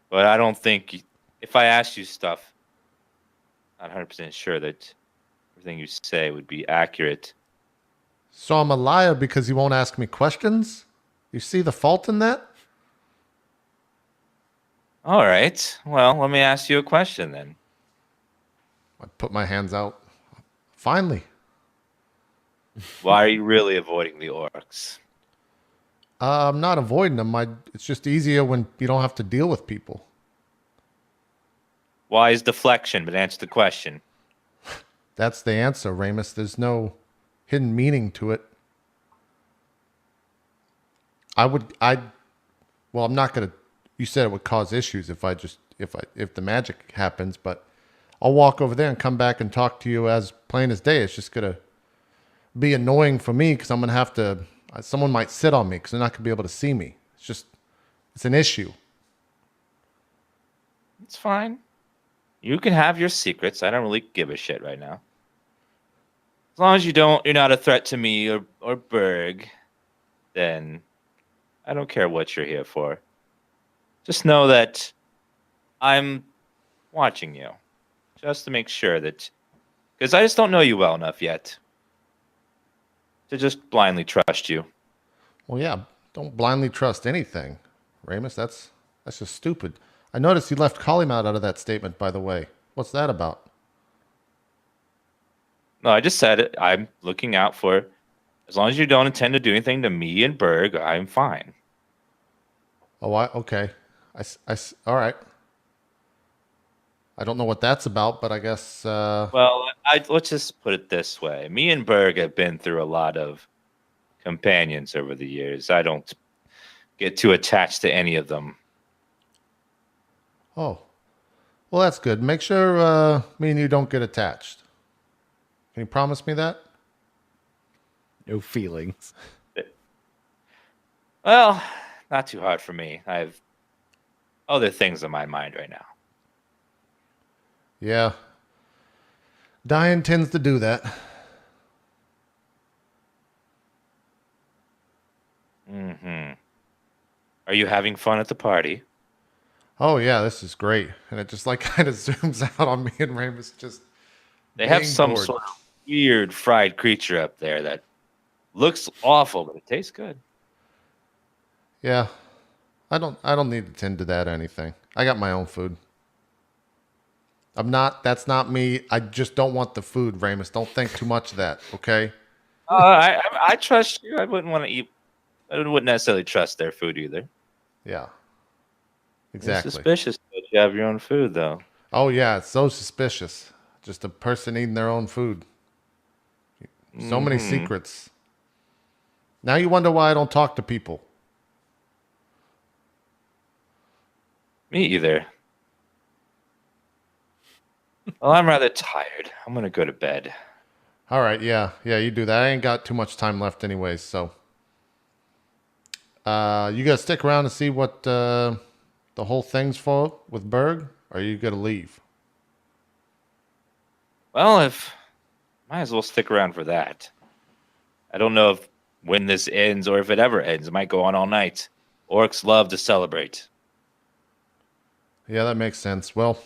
But I don't think if I asked you stuff, I'm not 100% sure that everything you say would be accurate. So I'm a liar because you won't ask me questions? You see the fault in that? All right. Well, let me ask you a question then. I put my hands out. Finally. Why are you really avoiding the orcs? I'm not avoiding them. It's just easier when you don't have to deal with people. Why is deflection? But answer the question. That's the answer, Ramos. There's no hidden meaning to it. I'm not going to, you said it would cause issues if the magic happens, but I'll walk over there and come back and talk to you as plain as day. It's just going to be annoying for me because I'm going to have to, someone might sit on me because they're not going to be able to see me. It's an issue. It's fine. You can have your secrets. I don't really give a shit right now. As long as you're not a threat to me or Berg, then I don't care what you're here for. Just know that I'm watching you. Just to make sure that... Because I just don't know you well enough yet to just blindly trust you. Well, yeah, don't blindly trust anything, Ramos. That's just stupid. I noticed you left Kalimad out of that statement, by the way. What's that about? No, I just said it. I'm looking out for. As long as you don't intend to do anything to me and Berg, I'm fine. Oh, okay. All right. I don't know what that's about, but I guess. Well, let's just put it this way. Me and Berg have been through a lot of companions over the years. I don't get too attached to any of them. Oh, well, that's good. Make sure me and you don't get attached. Can you promise me that? No feelings. Well, not too hard for me. I have other things on my mind right now. Yeah. Diane tends to do that. Mm-hmm. Are you having fun at the party? Oh yeah, this is great. And it just like kind of zooms out on me and Ramos just They have being some bored. sort of weird fried creature up there that looks awful, but it tastes good. Yeah. I don't need to tend to that or anything. I got my own food. That's not me. I just don't want the food, Ramos. Don't think too much of that, okay? I trust you. I wouldn't want to eat. I wouldn't necessarily trust their food either. Yeah. It's Exactly. suspicious that you have your own food, though. Oh yeah, it's so suspicious. Just a person eating their own food. So many secrets. Now you wonder why I don't talk to people. Me either. Well, I'm rather tired. I'm gonna go to bed. All right, yeah, you do that. I ain't got too much time left anyways, so you gotta stick around to see what the whole thing's for with Berg, or are you gonna leave? Well, might as well stick around for that. I don't know when this ends or if it ever ends. It might go on all night. Orcs love to celebrate. Yeah, that makes sense. Well,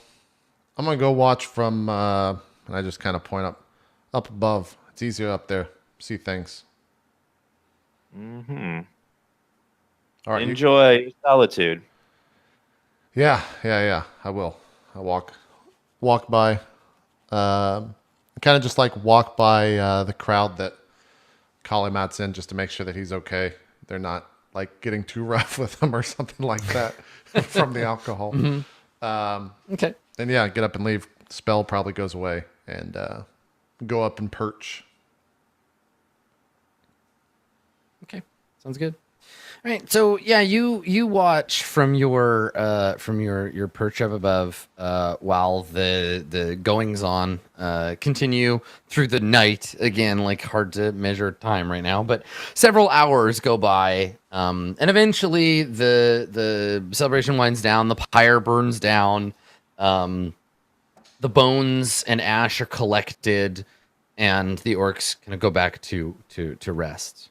I'm gonna go watch from and I just kind of point up above. It's easier up there. See things. Mm-hmm. All right. Enjoy your solitude. Yeah. I will. I walk by. Kind of just like walk by the crowd that Kalimat's in, just to make sure that he's okay. They're not like getting too rough with him or something like that from the alcohol. Okay. Then yeah, get up and leave. Spell probably goes away, and go up and perch. Okay. Sounds good. All right. So yeah, you watch from your perch up above while the goings on continue through the night. Again, like hard to measure time right now, but several hours go by, and eventually the celebration winds down. The pyre burns down. The bones and ash are collected, and the orcs kind of go back to rest.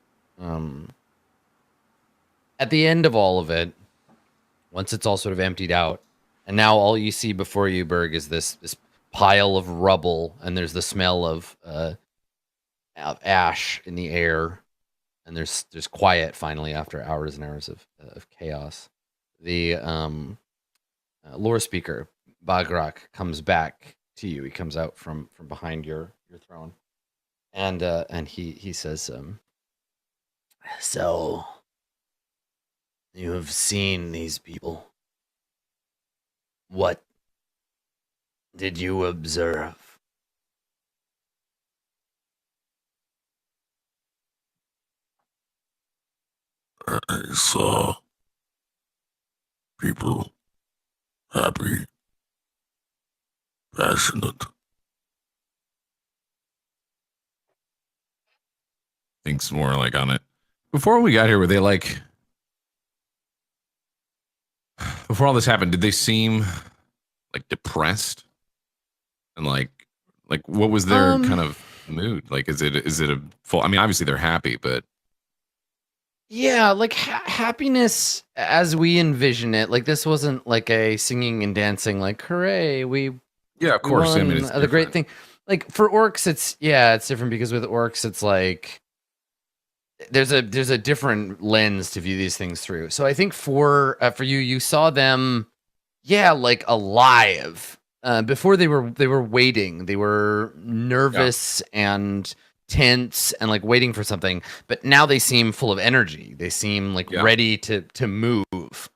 At the end of all of it, once it's all sort of emptied out, and now all you see before you, Berg, is this pile of rubble, and there's the smell of ash in the air, and there's quiet finally after hours and hours of chaos. The lore speaker, Bagrak, comes back to you. He comes out from behind your throne, and he says, so you have seen these people. What did you observe? I saw people happy, passionate. Thinks more like on it. Before we got here, were they like, before all this happened, did they seem like depressed? And like what was their kind of mood? Like, is it a full, I mean, obviously they're happy, but yeah, like happiness as we envision it. Like this wasn't like a singing and dancing, like hooray, yeah, of course. I mean, it's the great thing. Like for orcs, it's different because with orcs, it's like there's a different lens to view these things through. So I think for you, you saw them, like alive, before they were waiting. They were nervous and tense and like waiting for something, but now they seem full of energy. They seem like ready to move.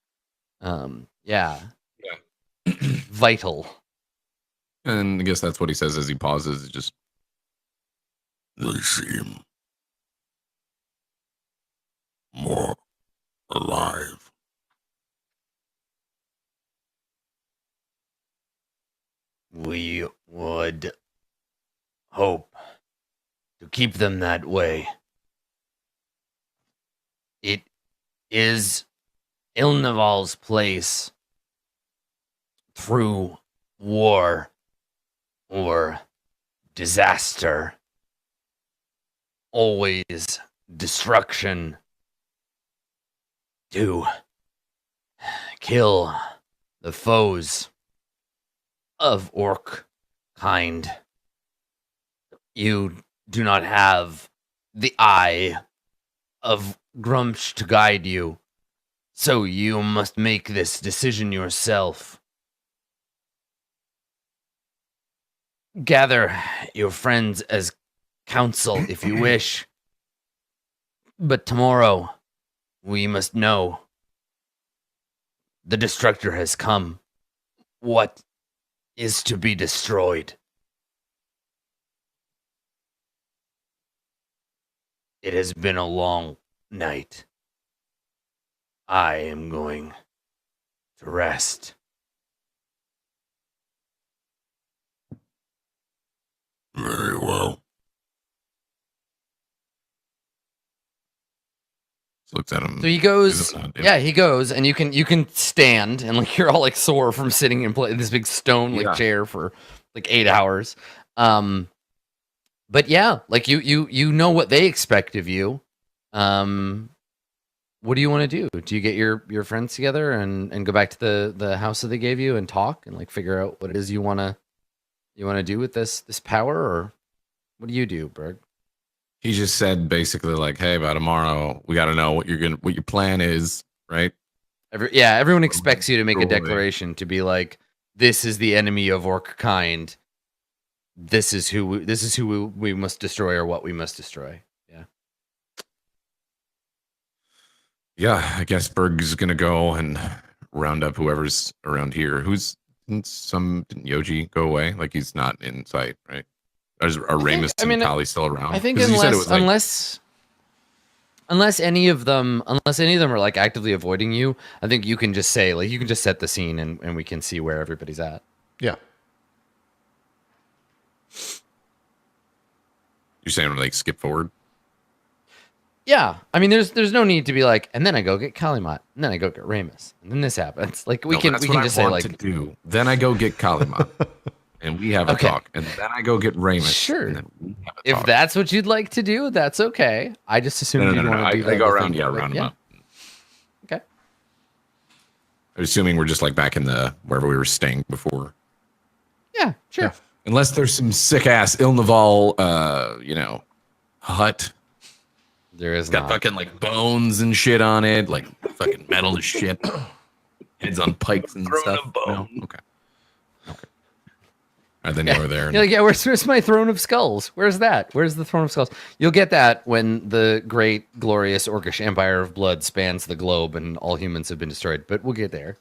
Vital. And I guess that's what he says as he pauses. Just They seem more alive. We would hope to keep them that way. It is Ilnaval's place through war or disaster. Always destruction to kill the foes of orc kind. You do not have the eye of Grumsh to guide you, so you must make this decision yourself. Gather your friends as counsel if you wish, but tomorrow we must know the destructor has come. What is to be destroyed? It has been a long night. I am going to rest. Very well. looks at him. So he goes, he goes, and you can stand, and like you're all like sore from sitting in this big stone chair for like 8 hours. But yeah, like you know what they expect of you. What do you want to do? Do you get your friends together and go back to the house that they gave you and talk and like figure out what it is you want to do with this power, or what do you do, Berg? He just said basically like, hey, by tomorrow we got to know what your plan is, right? Everyone expects you to make a declaration to be like, this is the enemy of orc kind. This is who we must destroy, or what we must destroy. Yeah, I guess Berg's gonna go and round up whoever's around here. Didn't Yoji go away? Like he's not in sight, right? Are Ramos and Kali still around? I think unless any of them are like actively avoiding you, I think you can just say like you can just set the scene and we can see where everybody's at. Yeah. You're saying like skip forward? Yeah, I mean, there's no need to be like, and then I go get Kalimat, and then I go get Ramos, and then this happens. Like we can just say like, do. Then I go get Kalimat, and we have a talk, and then I go get Ramos. Sure, and then we have a if talk. that's what you'd like to do, that's okay. I just assumed you want to do. I go around, round them up. Okay. I'm assuming we're just like back in wherever we were staying before. Yeah, sure. Yeah. Unless there's some sick ass Ilnaval, hut. There is got fucking like bones and shit on it, like fucking metal as shit. Heads on pikes and stuff. No? Okay. All right, then you're there. You're like, where's my throne of skulls? Where's that? Where's the throne of skulls? You'll get that when the great, glorious Orcish Empire of Blood spans the globe and all humans have been destroyed. But we'll get there.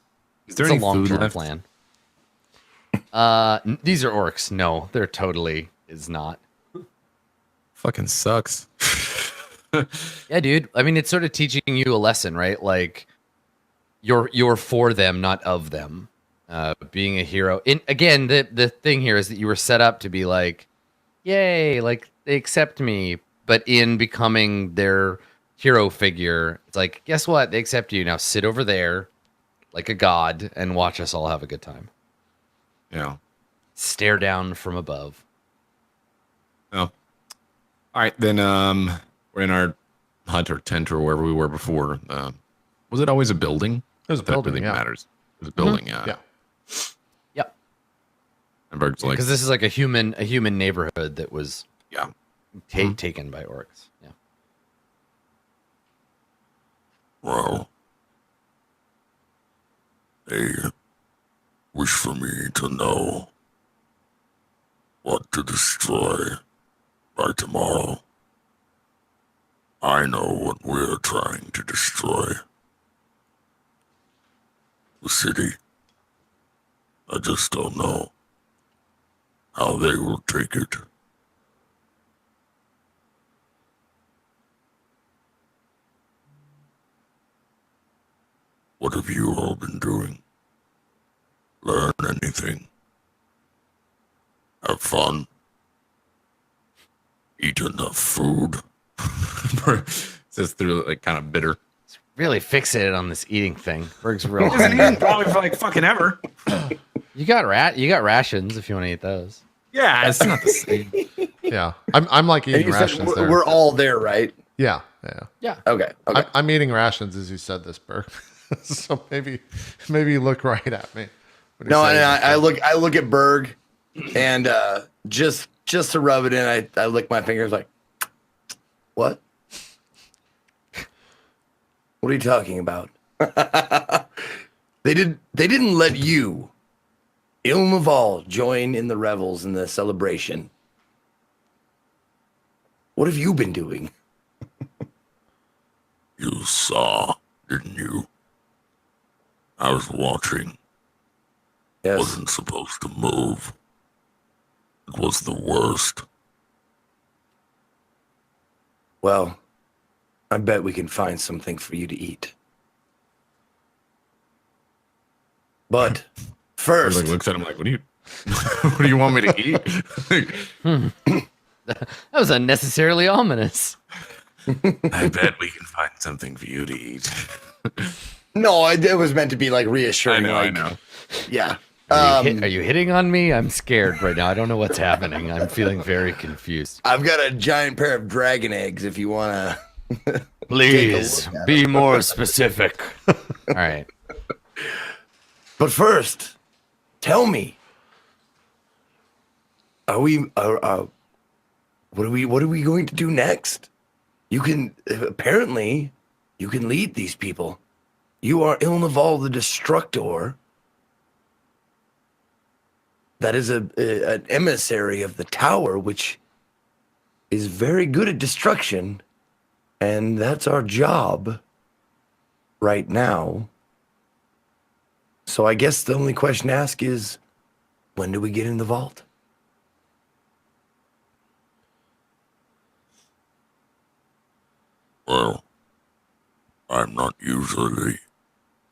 Is there any a long-term plan. These are orcs. No, there totally is not. Fucking sucks. Yeah, dude. I mean, it's sort of teaching you a lesson, right? Like, you're for them, not of them. Being a hero. Again, the thing here is that you were set up to be like, yay, like they accept me. But in becoming their hero figure, it's like, guess what? They accept you. Now sit over there like a god and watch us all have a good time. Yeah. Stare down from above. Oh. All right, then we're in our hut or tent or wherever we were before. Was it always a building? It was a building, really matters. It was a building, Yeah. Yep. And Berg's like, because this is like a human neighborhood that was taken by orcs. Yeah. Well, they wish for me to know destroy by tomorrow. I know what we're trying to destroy. The city. I just don't know how they will take it. What have you all been doing? Learn anything? Have fun? Eat enough food? Says through like kind of bitter. Really fixated on this eating thing. Berg's real. Hasn't eaten probably for like fucking ever. You got rations if you want to eat those. Yeah, it's not the same. Yeah, I'm like And eating you said rations there. we're all there, right? Yeah. Okay. I'm eating rations as you said this, Berg. So maybe you look right at me. when you No, say and this. I look at Berg, and just to rub it in, I lick my fingers like, what? What are you talking about? They didn't let you, Ilmaval, join in the revels and the celebration. What have you been doing? You saw, didn't you? I was watching. Yes. Wasn't supposed to move. It was the worst. Well, I bet we can find something for you to eat. But first, Like looks at him like, what do you want me to eat? That was unnecessarily ominous. I bet we can find something for you to eat. no, it was meant to be like reassuring. I like, know. Yeah. Are you hitting on me? I'm scared right now. I don't know what's happening. I'm feeling very confused. I've got a giant pair of dragon eggs if you want to. Please be more specific. All right. But first, tell me, what are we going to do next? You can apparently you can lead these people. You are Ilnaval the Destructor. That is an emissary of the tower, which is very good at destruction, and that's our job right now. So I guess the only question to ask is, when do we get in the vault? Well, I'm not usually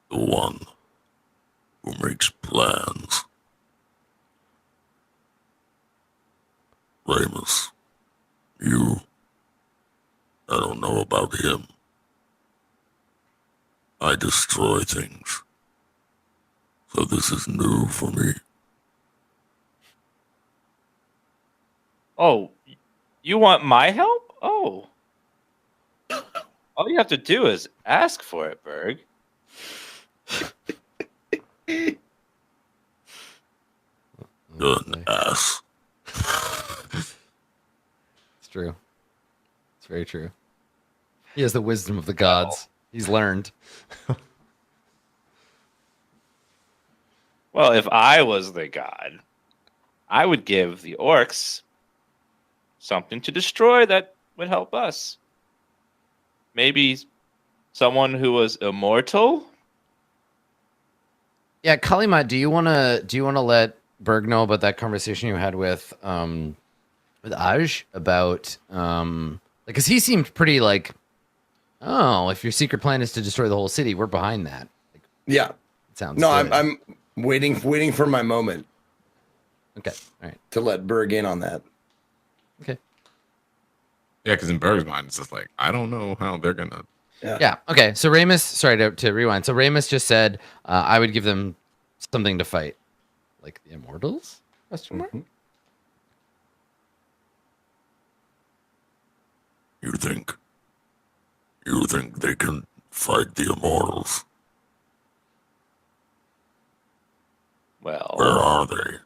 the one who makes plans. Ramos, I don't know about him. I destroy things. So this is new for me. Oh, you want my help? Oh. All you have to do is ask for it, Berg. You're an ass. It's true. It's very true. He has the wisdom of the gods. He's learned. Well, if I was the god, I would give the orcs something to destroy that would help us. Maybe someone who was immortal? Yeah, Kalima, do you wanna let Berg know about that conversation you had with Aj about because he seemed pretty like, oh, if your secret plan is to destroy the whole city, we're behind that. Like, Yeah. it sounds No, good. I'm waiting for my moment okay. All right. to let Berg in on that. Okay. Yeah, because in Berg's mind, it's just like, I don't know how they're gonna. Yeah. Okay. So Ramus, sorry to rewind. So Ramus just said I would give them something to fight, like the Immortals? Question mark. You think they can fight the immortals? Well, Where are they?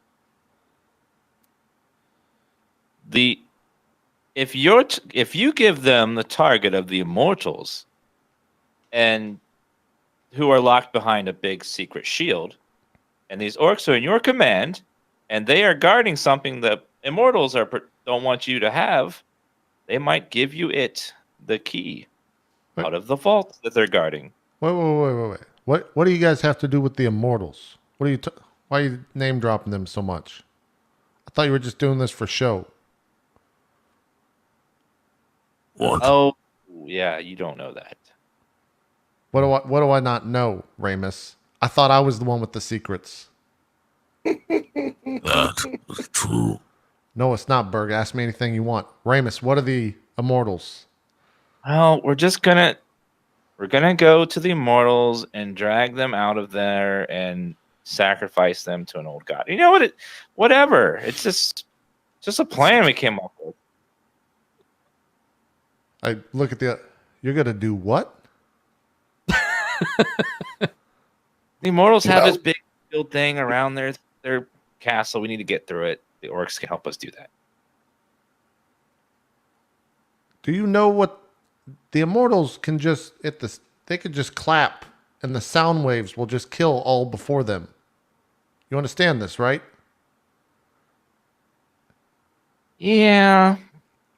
if you give them the target of the immortals, and who are locked behind a big secret shield, and these orcs are in your command, and they are guarding something that immortals don't want you to have, they might give you the key Wait. out of the vault that they're guarding. Wait. What do you guys have to do with the immortals? What are you? Why are you name dropping them so much? I thought you were just doing this for show. What? Oh, yeah, you don't know that. What do I not know, Ramos? I thought I was the one with the secrets. That is true. No, it's not, Berg. Ask me anything you want. Ramos, what are the immortals? Well, we're gonna go to the immortals and drag them out of there and sacrifice them to an old god. You know what? Whatever. It's just a plan we came up with. I look at you're gonna do what? The immortals have No. this big shield thing around their castle. We need to get through it. The orcs can help us do that. Do you know what the immortals can just they could just clap and the sound waves will just kill all before them. You understand this, right? Yeah.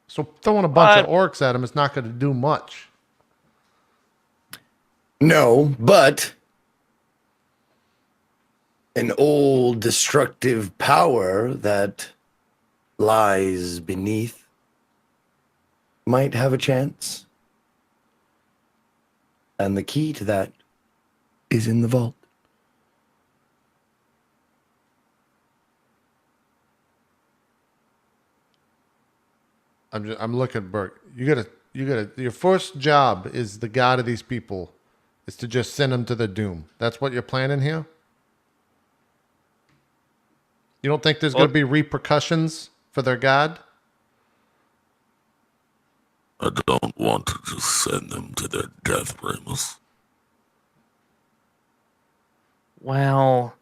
So throwing a bunch of orcs at them is not going to do much. No, but an old destructive power that lies beneath might have a chance. And the key to that is in the vault. I'm looking at Bert. You gotta your first job is the god of these people is to just send them to the doom. That's what you're planning here? You don't think there's gonna be repercussions for their god? I don't want to just send them to their death, Ramos. Well,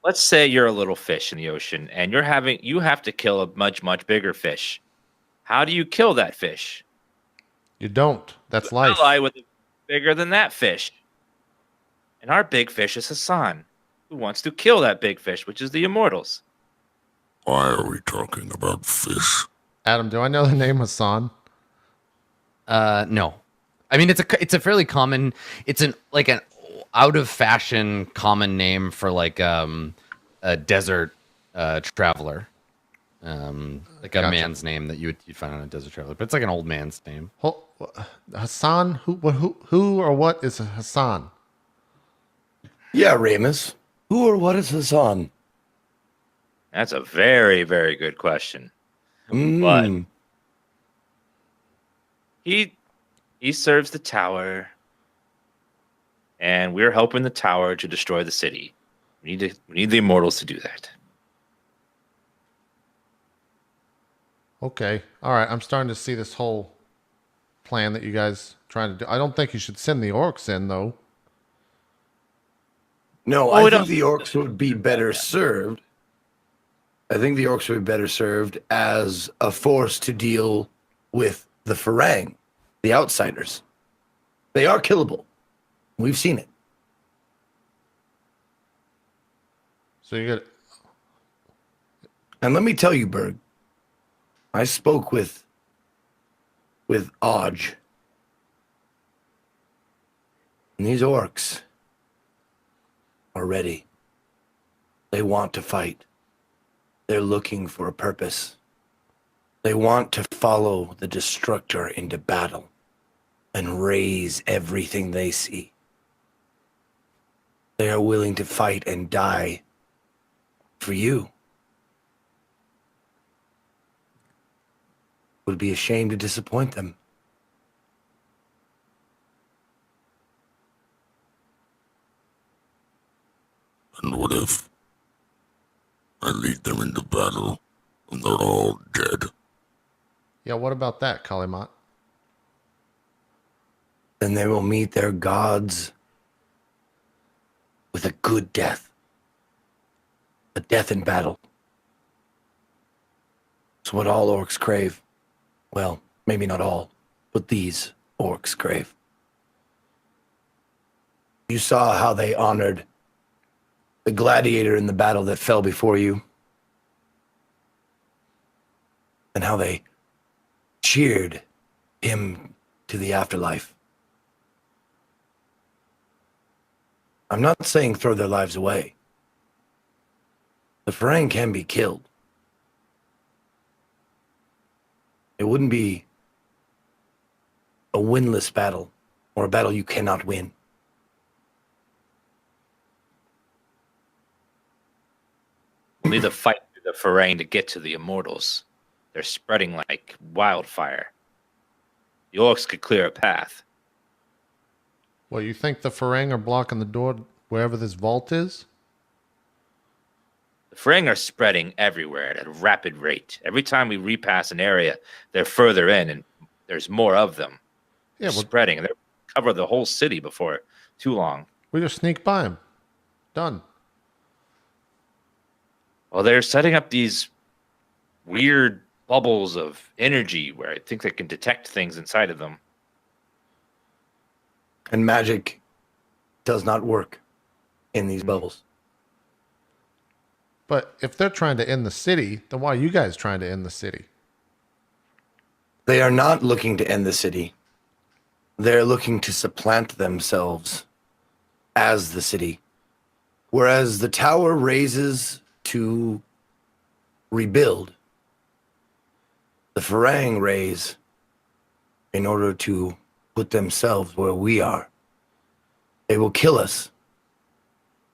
let's say you're a little fish in the ocean and you have to kill a much bigger fish. How do you kill that fish? You don't. That's You life. ally with a bigger than that fish. And our big fish is Hassan, who wants to kill that big fish, which is the immortals. Why are we talking about fish? Adam, do I know the name Hassan? No. I mean, it's a fairly common. It's an out of fashion common name for like a desert traveler. Like a Gotcha. man's name that you'd find on a desert traveler, but it's like an old man's name. Hassan? Who or what is Hassan? Yeah, Ramos. Who or what is Hassan? That's a very, very good question. Mm. But he serves the tower, and we're helping the tower to destroy the city. We need the immortals to do that. Okay. All right. I'm starting to see this whole plan that you guys trying to do. I don't think you should send the orcs in though. No, Oh, we I don't- think the orcs would be better served. I think the orcs would be better served as a force to deal with the Farang, the outsiders. They are killable. We've seen it. So you got And let me tell you, Berg, I spoke with Odge. And these orcs are ready. They want to fight. They're looking for a purpose. They want to follow the destructor into battle and raise everything they see. They are willing to fight and die for you. Would be ashamed to disappoint them. And what if I lead them into battle and they're all dead? Yeah, what about that, Kalimat? Then they will meet their gods with a good death. A death in battle. It's what all orcs crave. Well, maybe not all, but these orcs crave. You saw how they honored the gladiator in the battle that fell before you. and how they cheered him to the afterlife. I'm not saying throw their lives away. The Farang can be killed. It wouldn't be a winless battle or a battle you cannot win. We'll need to fight through the Farang to get to the Immortals. They're spreading like wildfire. The orcs could clear a path. Well, you think the Farang are blocking the door wherever this vault is? The Farang are spreading everywhere at a rapid rate. Every time we repass an area, they're further in, and there's more of them. Yeah, They're well, spreading. They'll cover the whole city before too long. we just sneak by them. Done. Well, they're setting up these weird bubbles of energy where I think they can detect things inside of them. And magic does not work in these bubbles. But if they're trying to end the city, then why are you guys trying to end the city? They are not looking to end the city. They're looking to supplant themselves as the city. Whereas the tower raises to rebuild, the Farang raise in order to put themselves where we are. They will kill us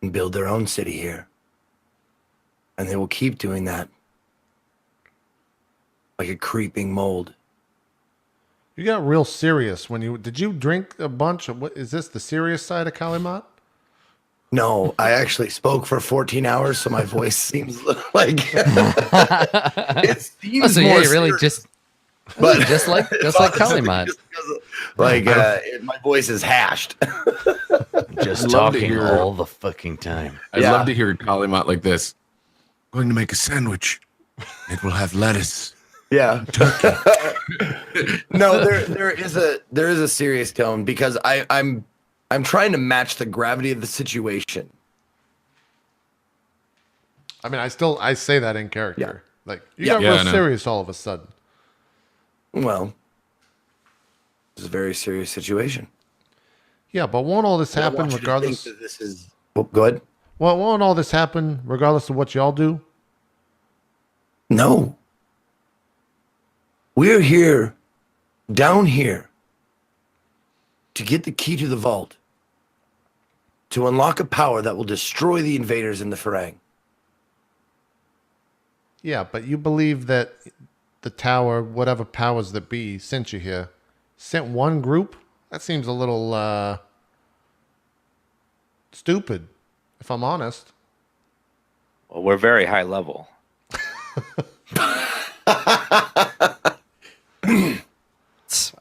and build their own city here. And they will keep doing that like a creeping mold. You got real serious when you... Did you drink a bunch of... What is this, the serious side of Kalimat? No, I actually spoke for 14 hours, so my voice seems like it seems So yeah, more you really serious, just but just like honestly, Kalimat. just because my voice is hashed. Just I'd love to talking hear- all the fucking time. I'd Yeah. love to hear Kalimat like this. Going to make a sandwich. It will have lettuce. Yeah. No, there is a serious tone because I'm trying to match the gravity of the situation. I mean, I say that in character. Yeah. Like, you Yeah. got Yeah, real I know. serious all of a sudden. Well, it's a very serious situation. Yeah, but won't all this I happen want you to regardless... think that this is good. Well, won't all this happen regardless of what y'all do? No. We're here, down here, to get the key to the vault, to unlock a power that will destroy the invaders in the Farang. Yeah, but you believe that the tower, whatever powers that be, sent you here, sent one group? That seems a little stupid, if I'm honest. Well, we're very high level.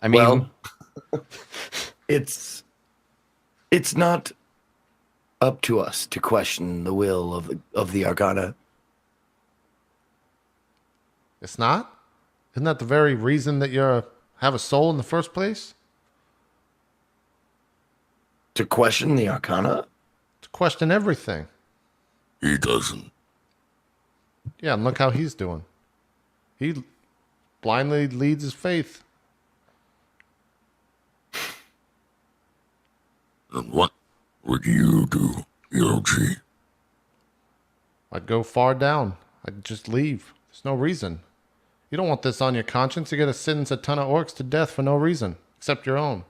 I mean, Well, it's not up to us to question the will of the Arcana. It's not? Isn't that the very reason that you have a soul in the first place? To question the Arcana? To question everything. He doesn't. Yeah, and look how he's doing. He blindly leads his faith. Then what would you do, Yoji? I'd go far down. I'd just leave. There's no reason. You don't want this on your conscience. You're going to sentence a ton of orcs to death for no reason, except your own.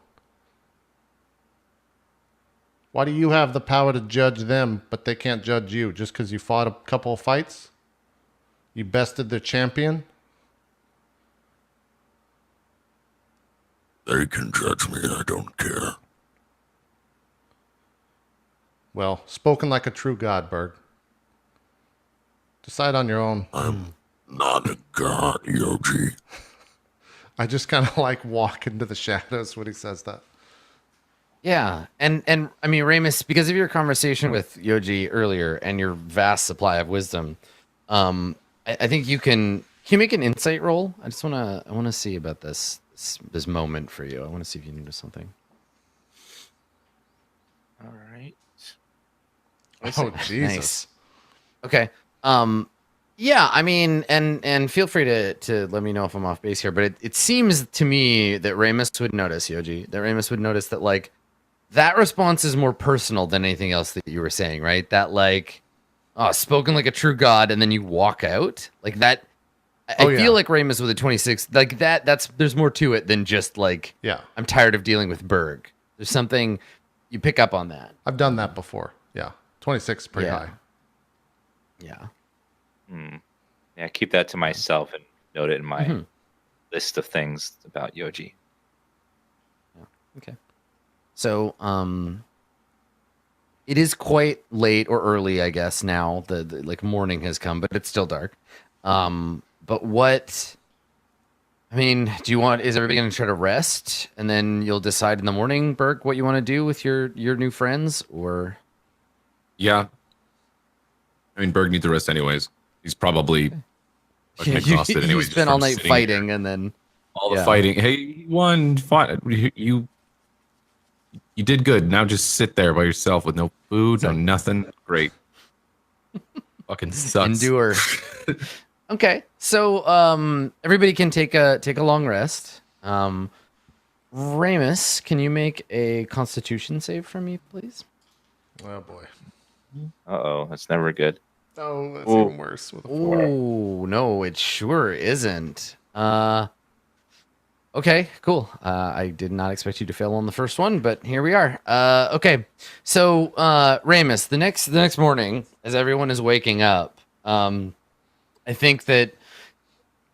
Why do you have the power to judge them, but they can't judge you just because you fought a couple of fights? You bested their champion? They can judge me, I don't care. Well, spoken like a true god, Berg. Decide on your own. I'm not a god, Yoji. I just kind of like walk into the shadows when he says that. yeah, and I mean, Ramus, because of your conversation with Yoji earlier and your vast supply of wisdom, I think can you make an insight roll? I want to see about this moment for you. I want to see if you notice something. All right. Oh, Jesus. Nice. Okay. Yeah, I mean, and feel free to let me know if I'm off base here, but it seems to me that Ramos would notice, Yoji, that Ramos would notice that like that response is more personal than anything else that you were saying, right? That like, oh, spoken like a true god, and then you walk out like that. I Oh, feel yeah. like Ramos with a 26, like that. That's there's more to it than just like Yeah. I'm tired of dealing with Berg. There's something you pick up on that. I've done that before. Yeah. 26 is pretty Yeah. high. Yeah. Yeah, keep that to myself and note it in my Mhm. list of things about Yoji. Okay. So, it is quite late or early, I guess. Now the like morning has come, but it's still dark. But what? I mean, do you want? Is everybody going to try to rest, and then you'll decide in the morning, Berg, what you want to do with your new friends, or? Yeah. I mean, Berg needs to rest anyways. He's probably fucking exhausted you anyways. spent all night fighting, and then All the yeah. fighting. Hey, you won. Fought. You did good. Now just sit there by yourself with no food, no nothing. Great. Fucking sucks. endure. Okay, so everybody can take a long rest. Ramus, can you make a Constitution save for me, please? Oh, boy. Uh-oh, that's never good. Oh, that's Ooh. even worse with a 4. Oh no, it sure isn't. Okay, cool. I did not expect you to fail on the first one, but here we are. Okay, so Ramus, the next morning, as everyone is waking up, I think that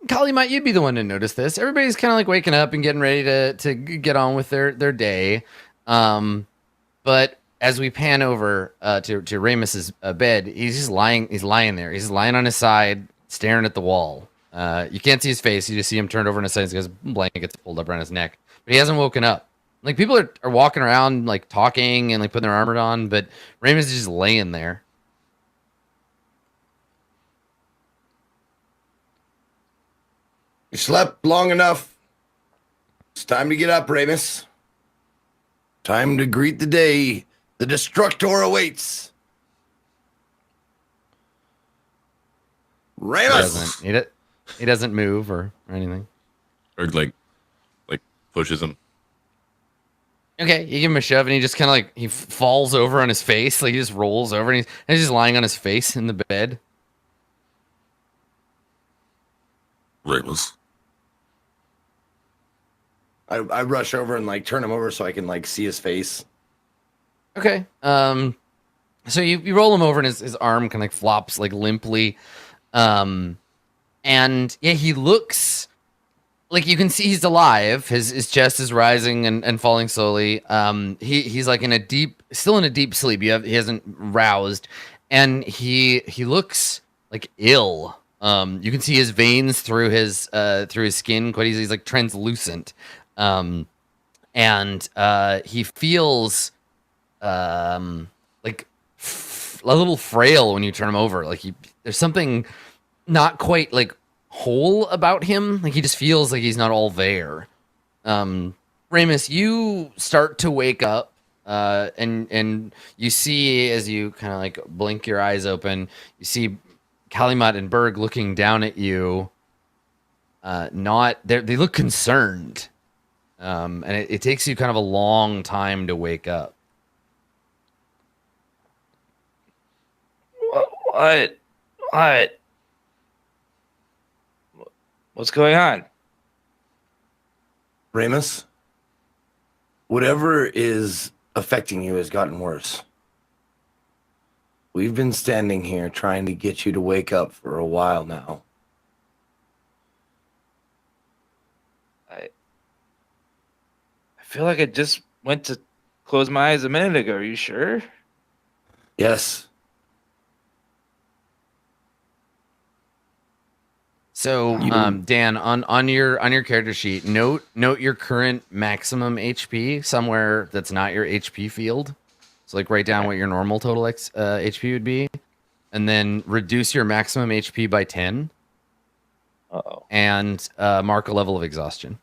Kali, might you be the one to notice this? Everybody's kind of like waking up and getting ready to get on with their day. But as we pan over to Ramus's bed, he's just lying. He's lying there. He's lying on his side, staring at the wall. You can't see his face. You just see him turned over on his side. His blanket's pulled up around his neck, but he hasn't woken up. Like people are walking around, like talking and like putting their armor on, but Ramus is just laying there. You slept long enough. It's time to get up, Ramus. Time to greet the day. The Destructor awaits. Ramus! He doesn't move or anything. Berg like pushes him. Okay, you give him a shove, and he just kind of like he falls over on his face, like he just rolls over, and he's just lying on his face in the bed. Ramus. I rush over and like turn him over so I can like see his face. Okay. So you roll him over, and his arm kind of like flops like limply. And yeah, he looks like you can see he's alive. His chest is rising and falling slowly. He's like still in a deep sleep. He hasn't roused, and he looks like ill. You can see his veins through his skin quite easily. He's like translucent. And he feels like a little frail when you turn him over. Like there's something not quite like whole about him. Like he just feels like he's not all there. Ramus, you start to wake up, and you see as you kind of like blink your eyes open, you see Kalimat and Berg looking down at you. They look concerned. And it takes you kind of a long time to wake up. What? What's going on? Ramus, whatever is affecting you has gotten worse. We've been standing here trying to get you to wake up for a while now. I feel like I just went to close my eyes a minute ago. Are you sure? Yes. So, Dan, on your character sheet, note your current maximum HP somewhere that's not your HP field. So, like, write down what your normal total HP would be, and then reduce your maximum HP by 10. Uh-oh. And mark a level of exhaustion.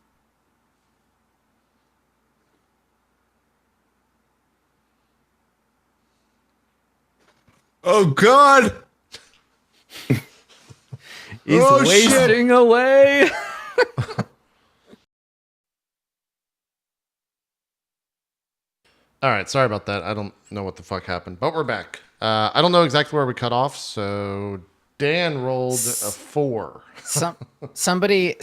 Oh God! He's Oh, shit. wasting away. All right, sorry about that. I don't know what the fuck happened, but we're back. I don't know exactly where we cut off, so Dan rolled a 4. Somebody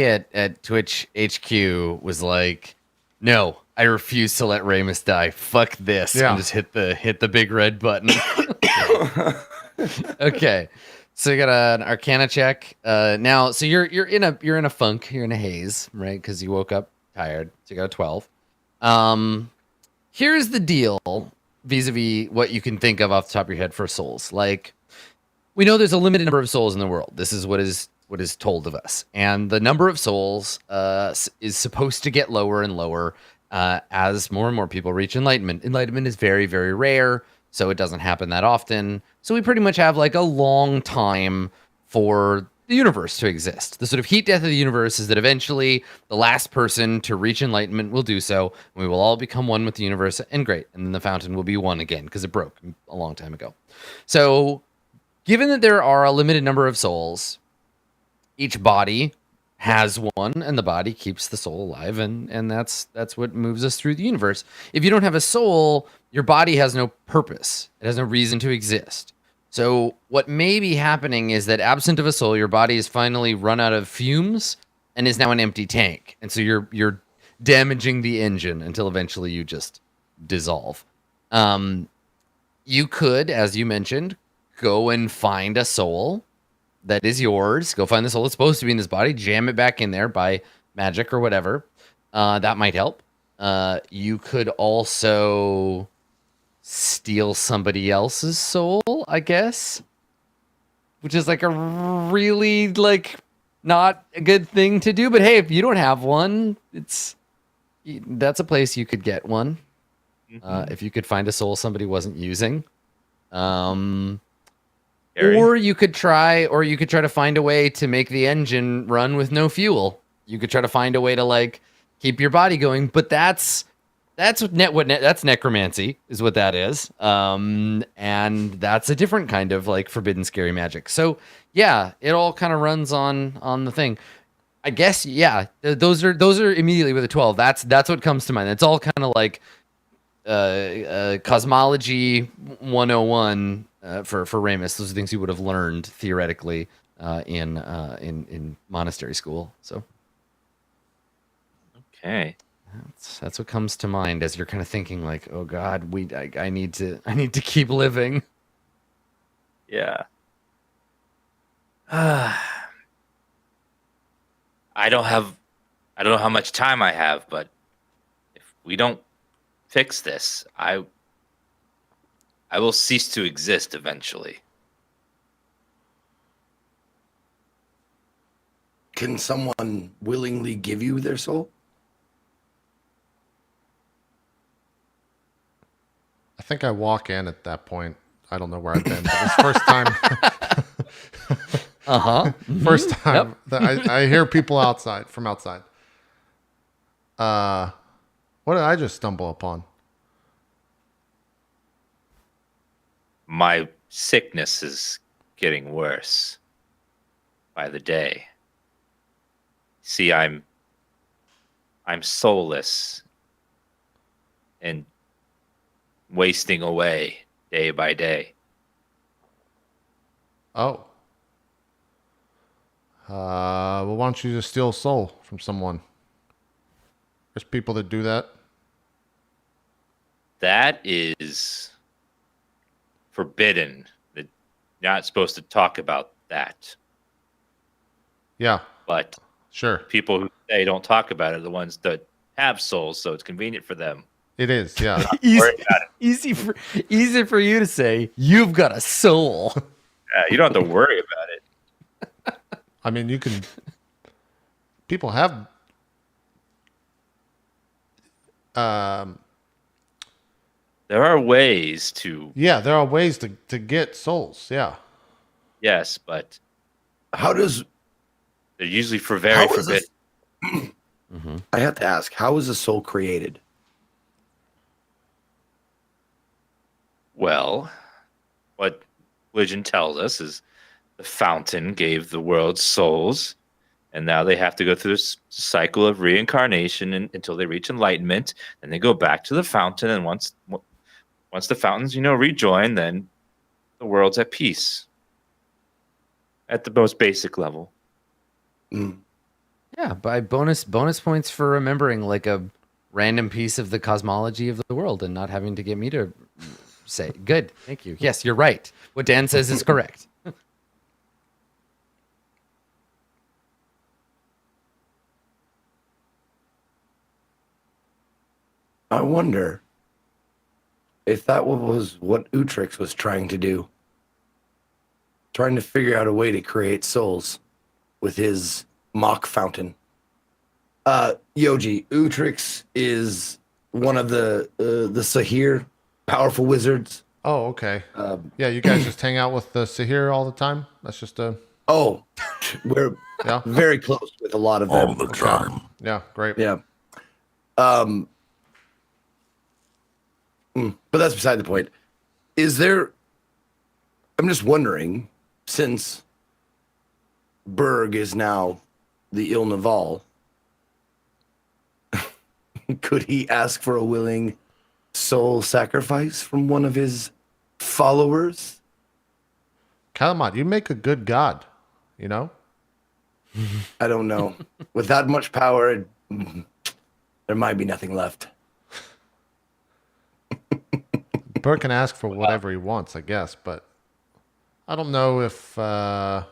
at Twitch HQ was like, "No, I refuse to let Ramos die. Fuck this!" Yeah. And just hit the big red button. Okay, so you got an Arcana check now. So you're in a funk. You're in a haze, right? Because you woke up tired. So you got a 12. Here's the deal vis-a-vis what you can think of off the top of your head for souls. Like, we know there's a limited number of souls in the world. This is what is told of us, and the number of souls is supposed to get lower and lower as more and more people reach enlightenment. Enlightenment is very, very rare, so it doesn't happen that often. So we pretty much have like a long time for the universe to exist. The sort of heat death of the universe is that eventually the last person to reach enlightenment will do so, and we will all become one with the universe, and great, and then the fountain will be one again because it broke a long time ago. So given that there are a limited number of souls, each body has one, and the body keeps the soul alive, and that's what moves us through the universe. If you don't have a soul, your body has no purpose. It has no reason to exist. So what may be happening is that absent of a soul, your body has finally run out of fumes and is now an empty tank. And so you're damaging the engine until eventually you just dissolve. You could, as you mentioned, go and find a soul that is yours. Go find the soul that's supposed to be in this body, jam it back in there by magic or whatever. That might help. You could also steal somebody else's soul, I guess, which is like a really like not a good thing to do. But hey, if you don't have one, that's a place you could get one. If you could find a soul somebody wasn't using. Or you could try to find a way to make the engine run with no fuel. You could try to find a way to like keep your body going, but that's necromancy is what that is. And that's a different kind of like forbidden scary magic. So yeah, it all kind of runs on the thing. I guess yeah, those are immediately with a 12. That's what comes to mind. It's all kind of like cosmology 101 for Ramos. Those are things you would have learned theoretically in monastery school. So Okay. that's what comes to mind as you're kind of thinking like, oh God, I need to keep living. Yeah. I don't know how much time I have, but if we don't fix this, I will cease to exist eventually. Can someone willingly give you their soul? I think I walk in at that point. I don't know where I've been, but it's first time. First time that I hear people from outside. What did I just stumble upon? My sickness is getting worse by the day. See, I'm soulless and wasting away day by day. Oh. Well, why don't you just steal a soul from someone? There's people that do that. That is forbidden. You're not supposed to talk about that. Yeah, But sure. people who say don't talk about it are the ones that have souls, so it's convenient for them. It is, yeah. Easy for you to say you've got a soul. You don't have to worry about it. I mean, you can. People have. There are ways to. Yeah, there are ways to get souls. Yeah. Yes, but How does they're usually for very How is forbidden. this- I have to ask, how is a soul created? Well, what religion tells us is the fountain gave the world souls, and now they have to go through this cycle of reincarnation until they reach enlightenment, and they go back to the fountain. And once the fountains, rejoin, then the world's at peace. At the most basic level. Yeah, by bonus points for remembering like a random piece of the cosmology of the world and not having to get me to say. Good, thank you. Yes, you're right. What Dan says is correct. I wonder if that was what Utrix was trying to do. Trying to figure out a way to create souls with his mock fountain. Yoji, Utrix is one of the Sahir powerful wizards. Oh, okay. Yeah, you guys just hang out with the Sahir all the time? That's just a... Oh, we're Yeah. very close with a lot of them. All the time. Yeah, great. Yeah. But that's beside the point. Is there... I'm just wondering, since Berg is now the Il Naval, could he ask for a willing soul sacrifice from one of his followers? Kalamat, you make a good god, you know? I don't know. With that much power, there might be nothing left. Burke can ask for whatever he wants, I guess, but I don't know if Ramos,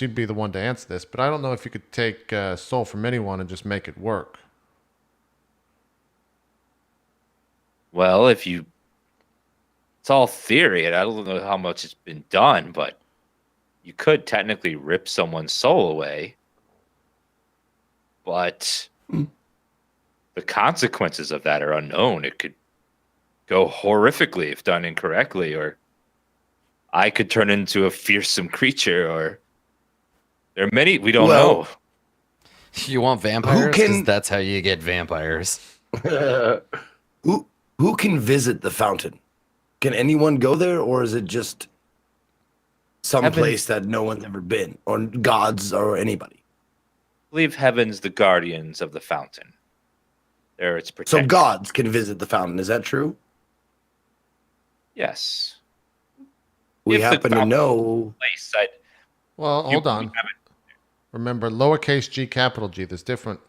you'd be the one to answer this, but I don't know if you could take soul from anyone and just make it work. Well, it's all theory, and I don't know how much it's been done, but you could technically rip someone's soul away. But the consequences of that are unknown. It could go horrifically if done incorrectly, or I could turn into a fearsome creature, or there are many we don't know. You want vampires? 'Cause that's how you get vampires. Who can visit the fountain? Can anyone go there, or is it just some place that no one's ever been, or gods, or anybody? I believe heaven's the guardians of the fountain. There, it's protected. So gods can visit the fountain. Is that true? Yes. We If the happen to fountain know. Place, Well, hold on. Remember, lowercase g, capital G. There's different.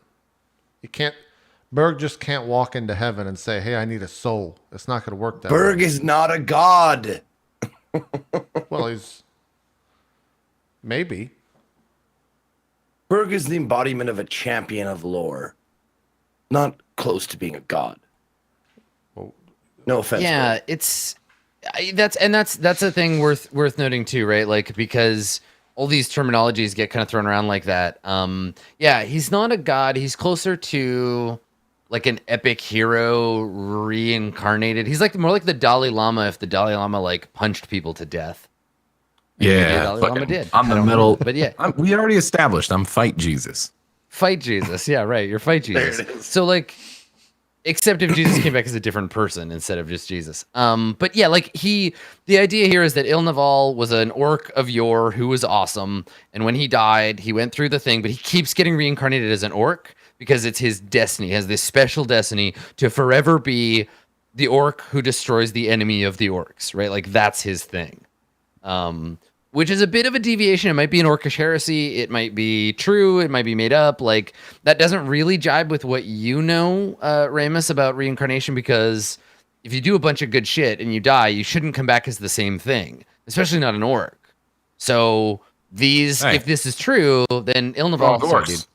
You can't. Berg just can't walk into heaven and say, "Hey, I need a soul." It's not going to work that Berg way. is not a god. Well, he's maybe. Berg is the embodiment of a champion of lore, not close to being a god. Well, No offense. Yeah, Berg. that's a thing worth noting too, right? Like, because all these terminologies get kind of thrown around like that. Yeah, he's not a god. He's closer to like an epic hero reincarnated. He's like more like the Dalai Lama if the Dalai Lama like punched people to death. Maybe the Yeah, Dalai Lama fucking- did. I'm I the don't know, middle. but yeah. We already established I'm fight Jesus. Fight Jesus. Yeah, right. You're fight There Jesus. it is. So like, except if Jesus came back as a different person instead of just Jesus. But yeah, like the idea here is that Il Naval was an orc of yore who was awesome. And when he died, he went through the thing, but he keeps getting reincarnated as an orc because it's his destiny. He has this special destiny to forever be the orc who destroys the enemy of the orcs, right? Like that's his thing. Which is a bit of a deviation. It might be an orcish heresy. It might be true. It might be made up. Like that doesn't really jibe with what you know, Ramos, about reincarnation. Because if you do a bunch of good shit and you die, you shouldn't come back as the same thing, especially not an orc. So if this is true, then Il Naval, sorry, dude.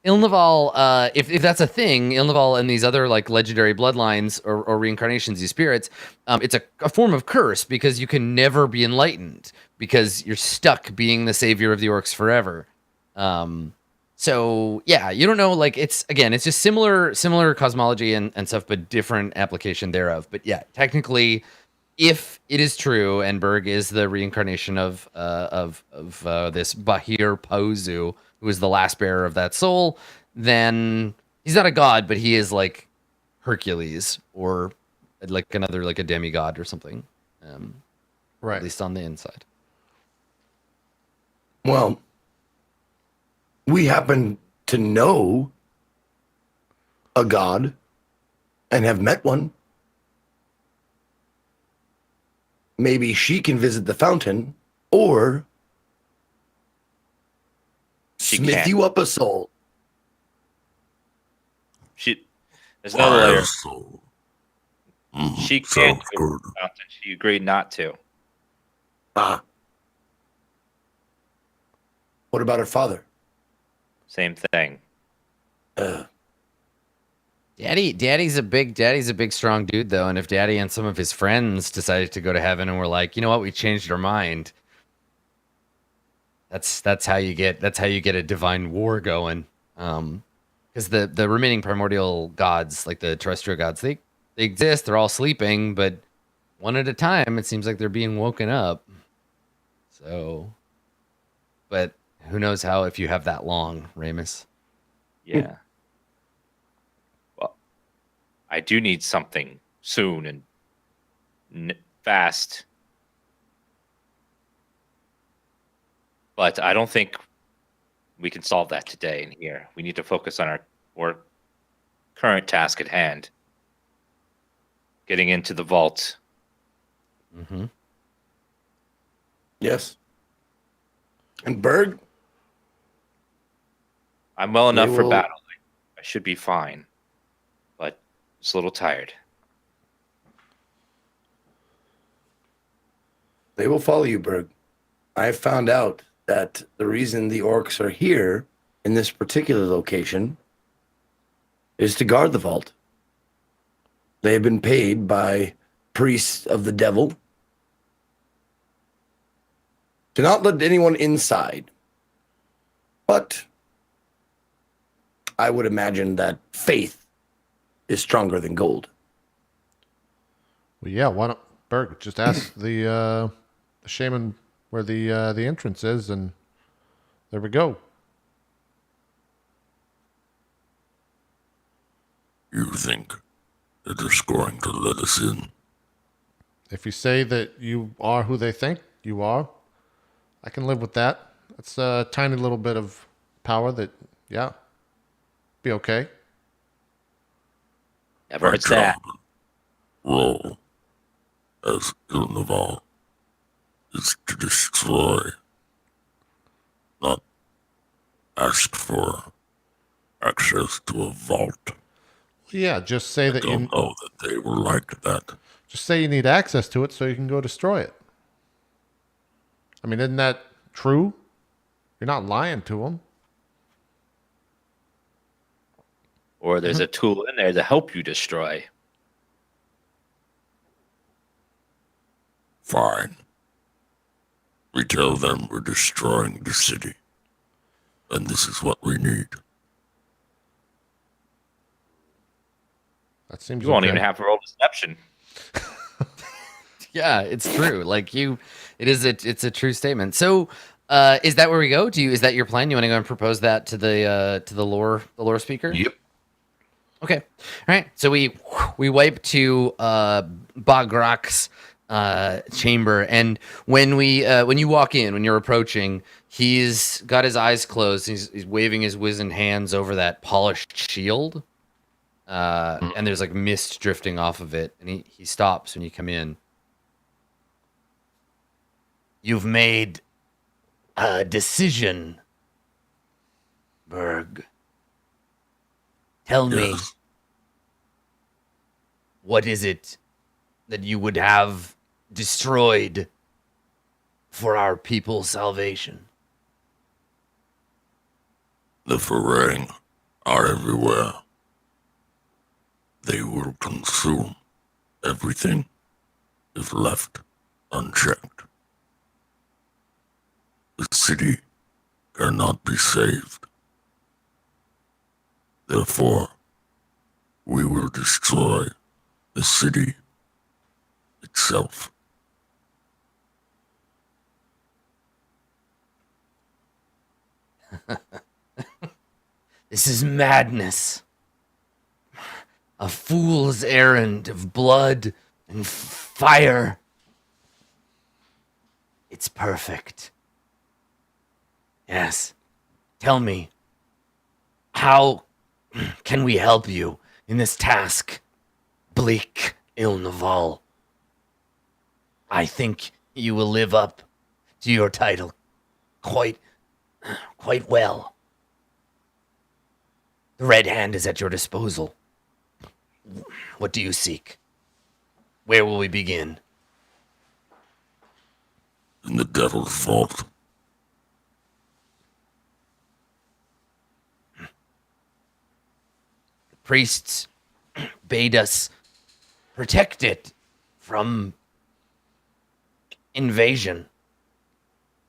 Il Naval, if that's a thing, Il Naval and these other like legendary bloodlines or reincarnations, these spirits, it's a form of curse because you can never be enlightened because you're stuck being the savior of the orcs forever. So yeah, you don't know, like it's just similar cosmology and stuff, but different application thereof. But yeah, technically, if it is true and Berg is the reincarnation of this Bahir Pauzu, who is the last bearer of that soul, then he's not a god, but he is like Hercules or like another, like a demigod or something. Right. At least on the inside. Well, we happen to know a god and have met one. Maybe she can visit the fountain, or She smith can't. you up a soul. There's another layer. So, She can't sounds go to good. the fountain. She agreed not to. Ah. What about her father? Same thing. Daddy's a big strong dude though, and if Daddy and some of his friends decided to go to heaven and were like, you know what, we changed our mind. That's how you get a divine war going. Because the remaining primordial gods, like the terrestrial gods, they exist. They're all sleeping, but one at a time. It seems like they're being woken up. So, but who knows how if you have that long, Ramos? Yeah. Well, I do need something soon and fast. But I don't think we can solve that today and here. We need to focus on our current task at hand. Getting into the vault. Mm-hmm. Yes. And Berg? I'm well enough for will- battle. I should be fine. But just a little tired. They will follow you, Berg. I have found out that the reason the orcs are here in this particular location is to guard the vault. They have been paid by priests of the devil to not let anyone inside. But I would imagine that faith is stronger than gold. Well, yeah. Why don't Berg just ask the shaman where the entrance is, and there we go. You think that they're going to let us in? If you say that you are who they think you are, I can live with that. That's a tiny little bit of power that, yeah, be okay. Never My hurts that. job and role as Il Naval is to destroy, not ask for access to a vault. Yeah, just say I that don't you know that they were like that. just say you need access to it so you can go destroy it. I mean, isn't that true? You're not lying to them. Or there's a tool in there to help you destroy. Fine. We tell them we're destroying the city. And this is what we need. That seems You won't okay. even have to roll deception. Yeah, it's true. Like it's a true statement. So, is that where we go? Is that your plan? You want to go and propose that to the lore speaker? Yep. Okay. All right. So we wipe to Bagrakh's chamber, and when you walk in, when you're approaching, he's got his eyes closed. He's waving his wizened hands over that polished shield, and there's like mist drifting off of it, and he stops when you come in. You've made a decision, Berg. Tell me, Yes. what is it that you would have destroyed for our people's salvation? The Farang are everywhere. They will consume everything if left unchecked. The city cannot be saved. Therefore, we will destroy the city itself. This is madness. A fool's errand of blood and fire. It's perfect. Yes. Tell me, how can we help you in this task, Bleak Il Naval? I think you will live up to your title quite well. The Red Hand is at your disposal. What do you seek? Where will we begin? In the Devil's Vault. The priests bade us protect it from invasion,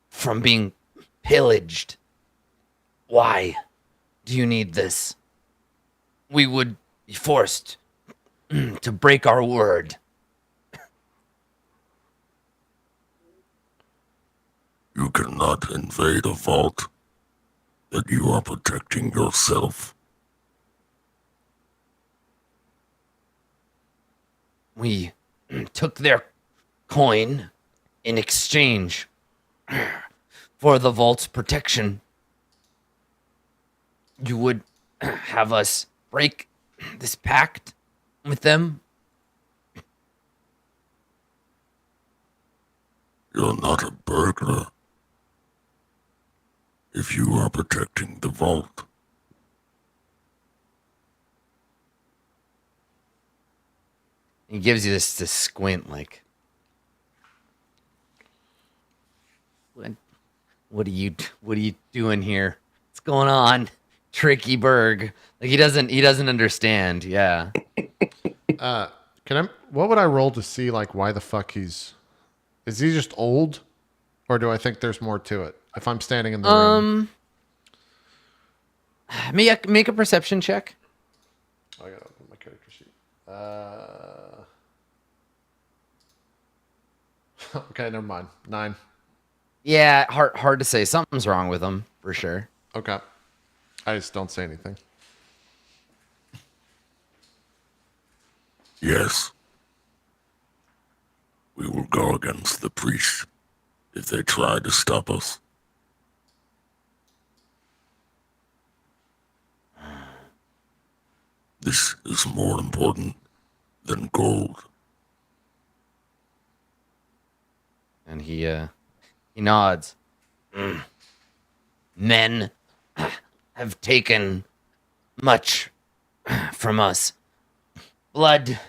from being pillaged. Why do you need this? We would be forced to break our word. You cannot invade a vault that you are protecting yourself. We took their coin in exchange for the vault's protection. You would have us break this pact with them? You're not a burglar. If you are protecting the vault, He gives you this squint, like, what are you doing here? What's going on, Tricky Berg? Like he doesn't understand. Yeah. What would I roll to see like why the fuck is he just old, or do I think there's more to it? If I'm standing in the room, make a perception check. I gotta open my character sheet. Okay, never mind. 9. Yeah, hard to say. Something's wrong with him for sure. Okay, I just don't say anything. yes. We will go against the priests if they try to stop us. This is more important than gold. And he nods. Men have taken much from us. Blood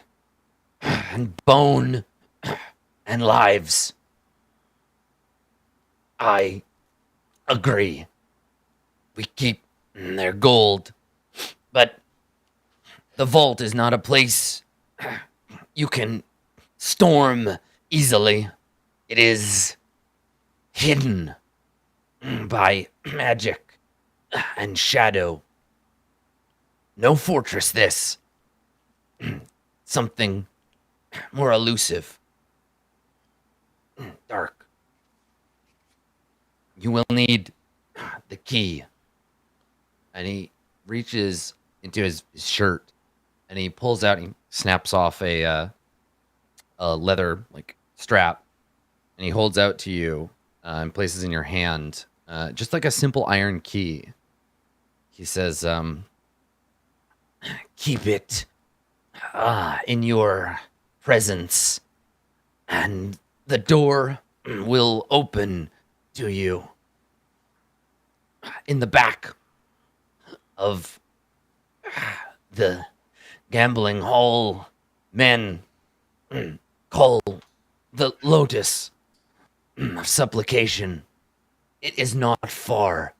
and bone and lives. I agree. We keep their gold, but the vault is not a place you can storm easily. It is hidden by magic and shadow. No fortress, this. Something more elusive. Dark. You will need the key. And he reaches into his shirt and he pulls out, he snaps off a leather like strap, and he holds out to you and places in your hand just like a simple iron key. He says, keep it in your presence, and the door will open to you. In the back of the gambling hall, men call the Lotus of Supplication. It is not far.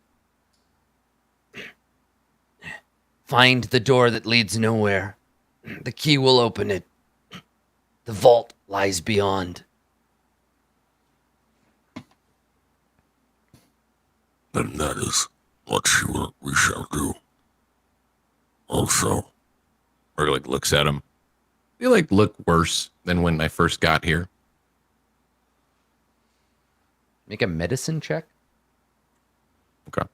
Find the door that leads nowhere. The key will open it. The vault lies beyond. Then that is what we shall do. Also, Or like looks at him. You like look worse than when I first got here. Make a medicine check. Okay.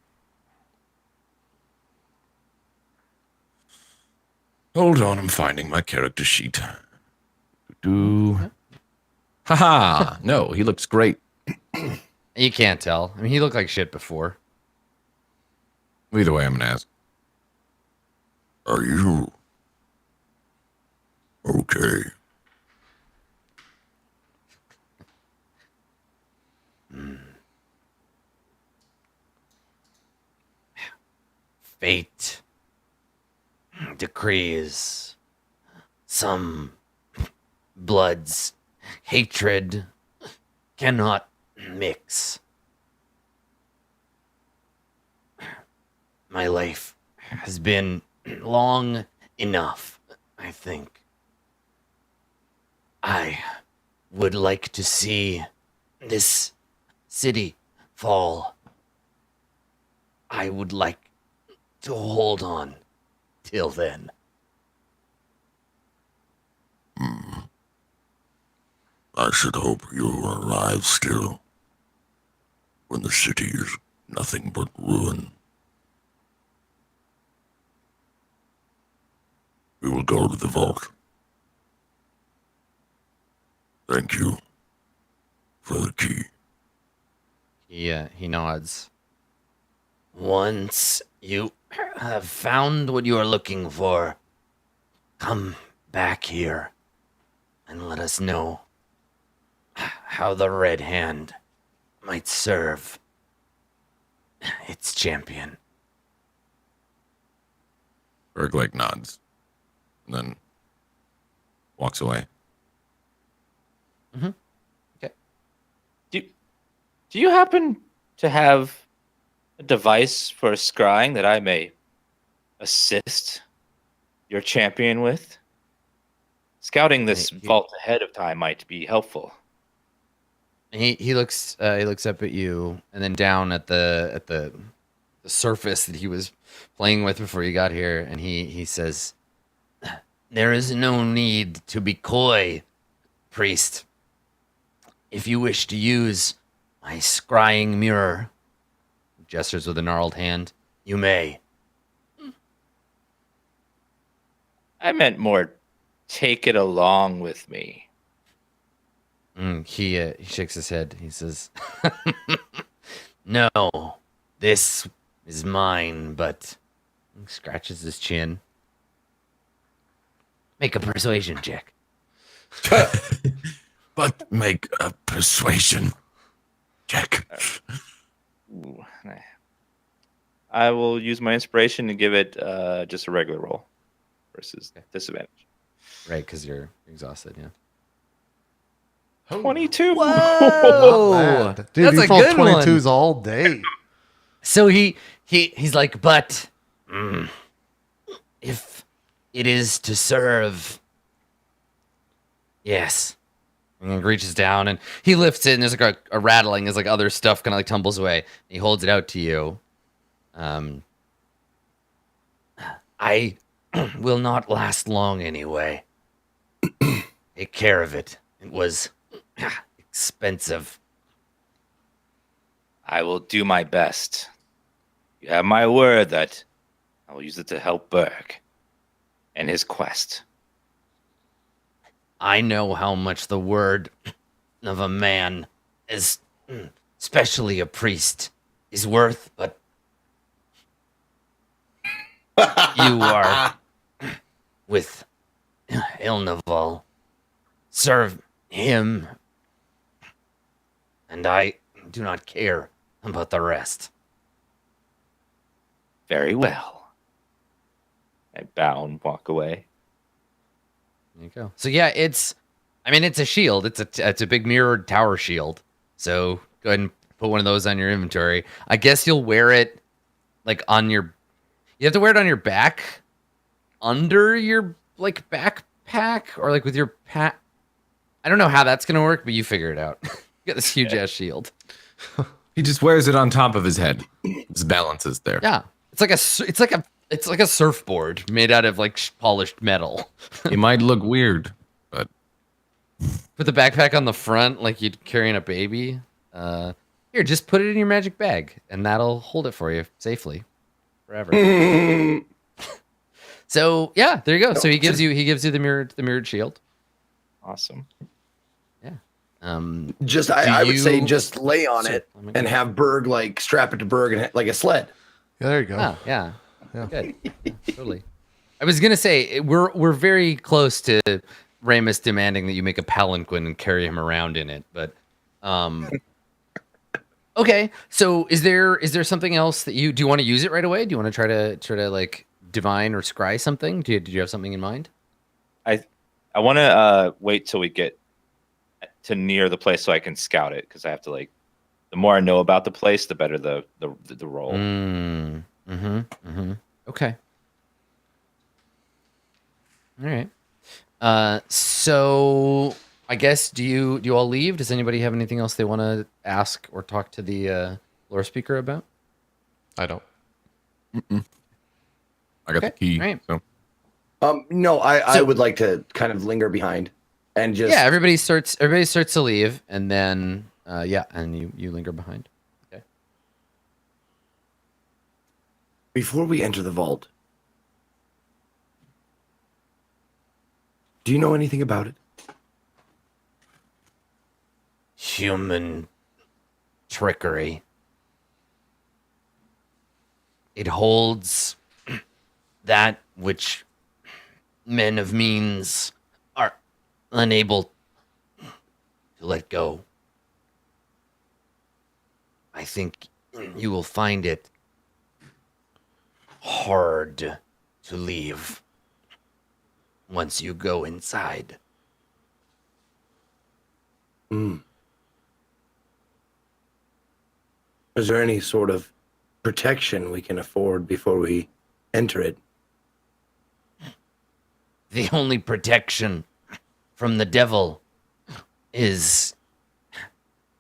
Hold on, I'm finding my character sheet. Haha! No, he looks great. You can't tell. I mean, he looked like shit before. Either way, I'm gonna ask. Are you okay? Fate decrees some bloods hatred cannot mix. My life has been long enough, I think. I would like to see this city fall. I would like to hold on till then. I should hope you're alive still. When the city is nothing but ruin. We will go to the vault. Thank you for the key. He nods. Once you have found what you are looking for, come back here and let us know how the Red Hand might serve its champion. Berg like nods, and then walks away. Do you happen to have a device for scrying that I may assist your champion with? Scouting this vault ahead of time might be helpful. He looks up at you and then down at the surface that he was playing with before you got here, and he says, "There is no need to be coy, priest. If you wish to use my scrying mirror," gestures with a gnarled hand, "you may." I meant more take it along with me. He shakes his head. He says, "No, this is mine," but he scratches his chin. Make a persuasion check. But make a persuasion check. Ooh. I will use my inspiration to give it just a regular roll versus disadvantage. Right, because you're exhausted, yeah. 22. Whoa! Dude, That's you a rolled good one. 22s all day. So he's like, but if it is to serve, yes. And he reaches down and he lifts it, and there's like a rattling as like other stuff kind of like tumbles away. He holds it out to you. I will not last long anyway. Take care of it. It was expensive. I will do my best. You have my word that I will use it to help Berg and his quest. I know how much the word of a man, is, especially a priest, is worth, but you are with Ilnaval. Serve him, and I do not care about the rest. Very well. I bow and walk away. There you go. So yeah, it's a shield. It's a big mirrored tower shield. So go ahead and put one of those on your inventory. I guess you'll wear it like on your. You have to wear it on your back, under your like backpack, or like with your pat. I don't know how that's gonna work, but you figure it out. You got this huge ass shield. He just wears it on top of his head. His balance is there. Yeah, it's like a surfboard made out of like polished metal. It might look weird, but Put the backpack on the front like you'd carrying a baby. Here, just put it in your magic bag, and that'll hold it for you safely, forever. So yeah, there you go. So he gives you the mirrored shield. Awesome. Yeah. Just I would say you- just lay on So- it oh my and God. have Berg like strap it to Berg and like a sled. Yeah, there you go. Oh, yeah. Yeah. Good. Yeah, totally. I was gonna say we're very close to Ramus demanding that you make a palanquin and carry him around in it, but okay. So is there something else that do you want to use it right away? Do you want to try to like divine or scry something? Did you have something in mind? I want to wait till we get to near the place so I can scout it, because I have to like, the more I know about the place, the better the roll. Okay. All right. So I guess do you all leave? Does anybody have anything else they want to ask or talk to the lore speaker about? I don't. I got the key. Right. So No, I So- would like to kind of linger behind and just Yeah, everybody starts to leave, and then and you linger behind. Okay. before we enter the vault. Do you know anything about it? Human trickery. It holds that which men of means are unable to let go. I think you will find it hard to leave once you go inside. Is there any sort of protection we can afford before we enter it? The only protection from the devil is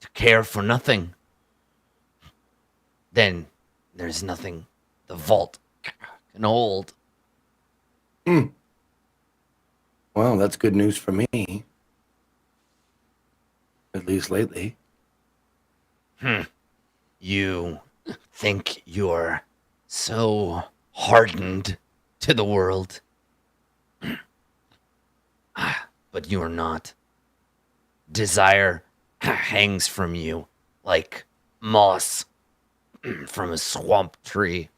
to care for nothing. Then there's nothing the vault can hold. Well, that's good news for me. At least lately. You think you're so hardened to the world. But you're not. Desire hangs from you like moss from a swamp tree.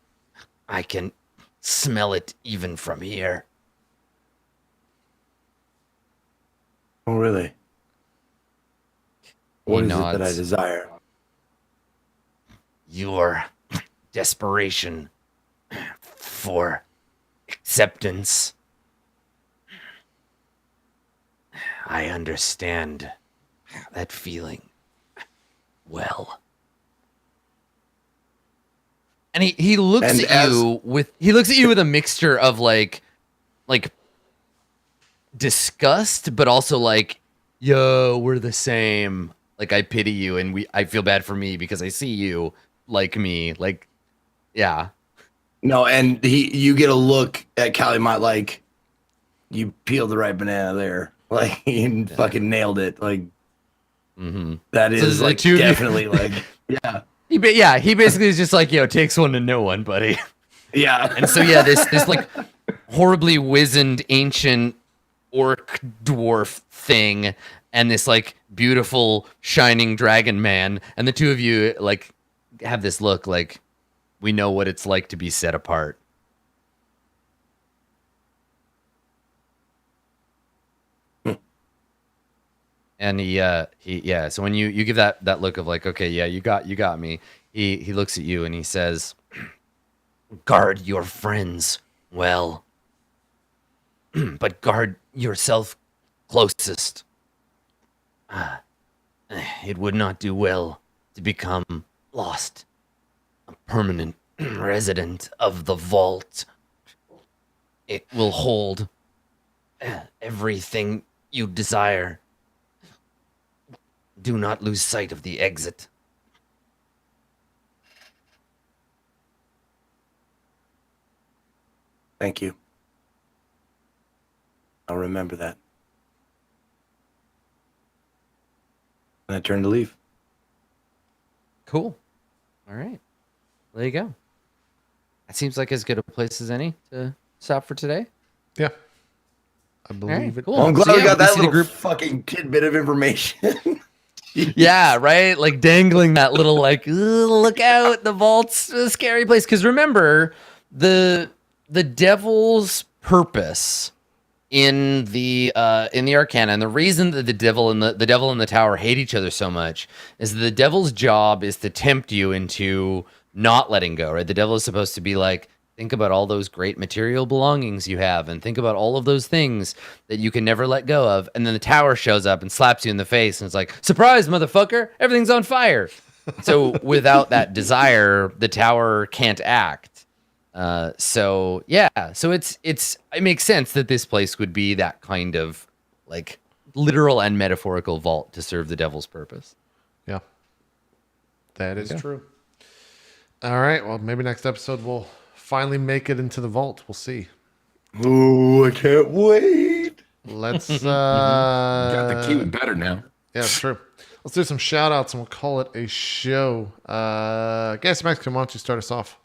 I can smell it even from here. Oh, really? What is it that I nods. desire? Your desperation for acceptance. I understand that feeling well. And he looks And at you with a mixture of like disgust, but also like, yo, we're the same. Like, I pity you, and I feel bad for me because I see you like me. Like, yeah. No, and you get a look at Calumet like you peeled the right banana there. Like you fucking nailed it. Like that is the like two of you- definitely like yeah. He basically is just like, yo, takes one to know one, buddy. Yeah. And so yeah, this like horribly wizened ancient orc dwarf thing, and this like beautiful shining dragon man, and the two of you like have this look like, we know what it's like to be set apart. And he so when you give that look of like, okay, yeah, you got me, he looks at you and he says, guard your friends well, but guard yourself closest. It would not do well to become lost, a permanent resident of the vault. It will hold everything you desire. Do not lose sight of the exit. Thank you. I'll remember that. And I turn to leave. Cool. All right. There you go. That seems like as good a place as any to stop for today. Yeah. I believe All right, it. cool. Well, I'm glad So, we yeah, got we that see the little group- fucking tidbit of information. Yeah, right? Like dangling that little like, "Ooh, look out, the vault's a scary place." Because remember, the devil's purpose in the Arcana, and the reason that the devil and the devil and the tower hate each other so much is that the devil's job is to tempt you into not letting go, right? The devil is supposed to be like, think about all those great material belongings you have, and think about all of those things that you can never let go of. And then the tower shows up and slaps you in the face, and it's like, surprise, motherfucker! Everything's on fire. So without that desire, the tower can't act. So it makes sense that this place would be that kind of like literal and metaphorical vault to serve the devil's purpose. Yeah, that is true. All right. Well, maybe next episode we'll finally make it into the vault. We'll see. Ooh, I can't wait. Let's Got the cue better now. Yeah, it's true. Let's do some shout outs and we'll call it a show. GassyMexican, why don't you start us off?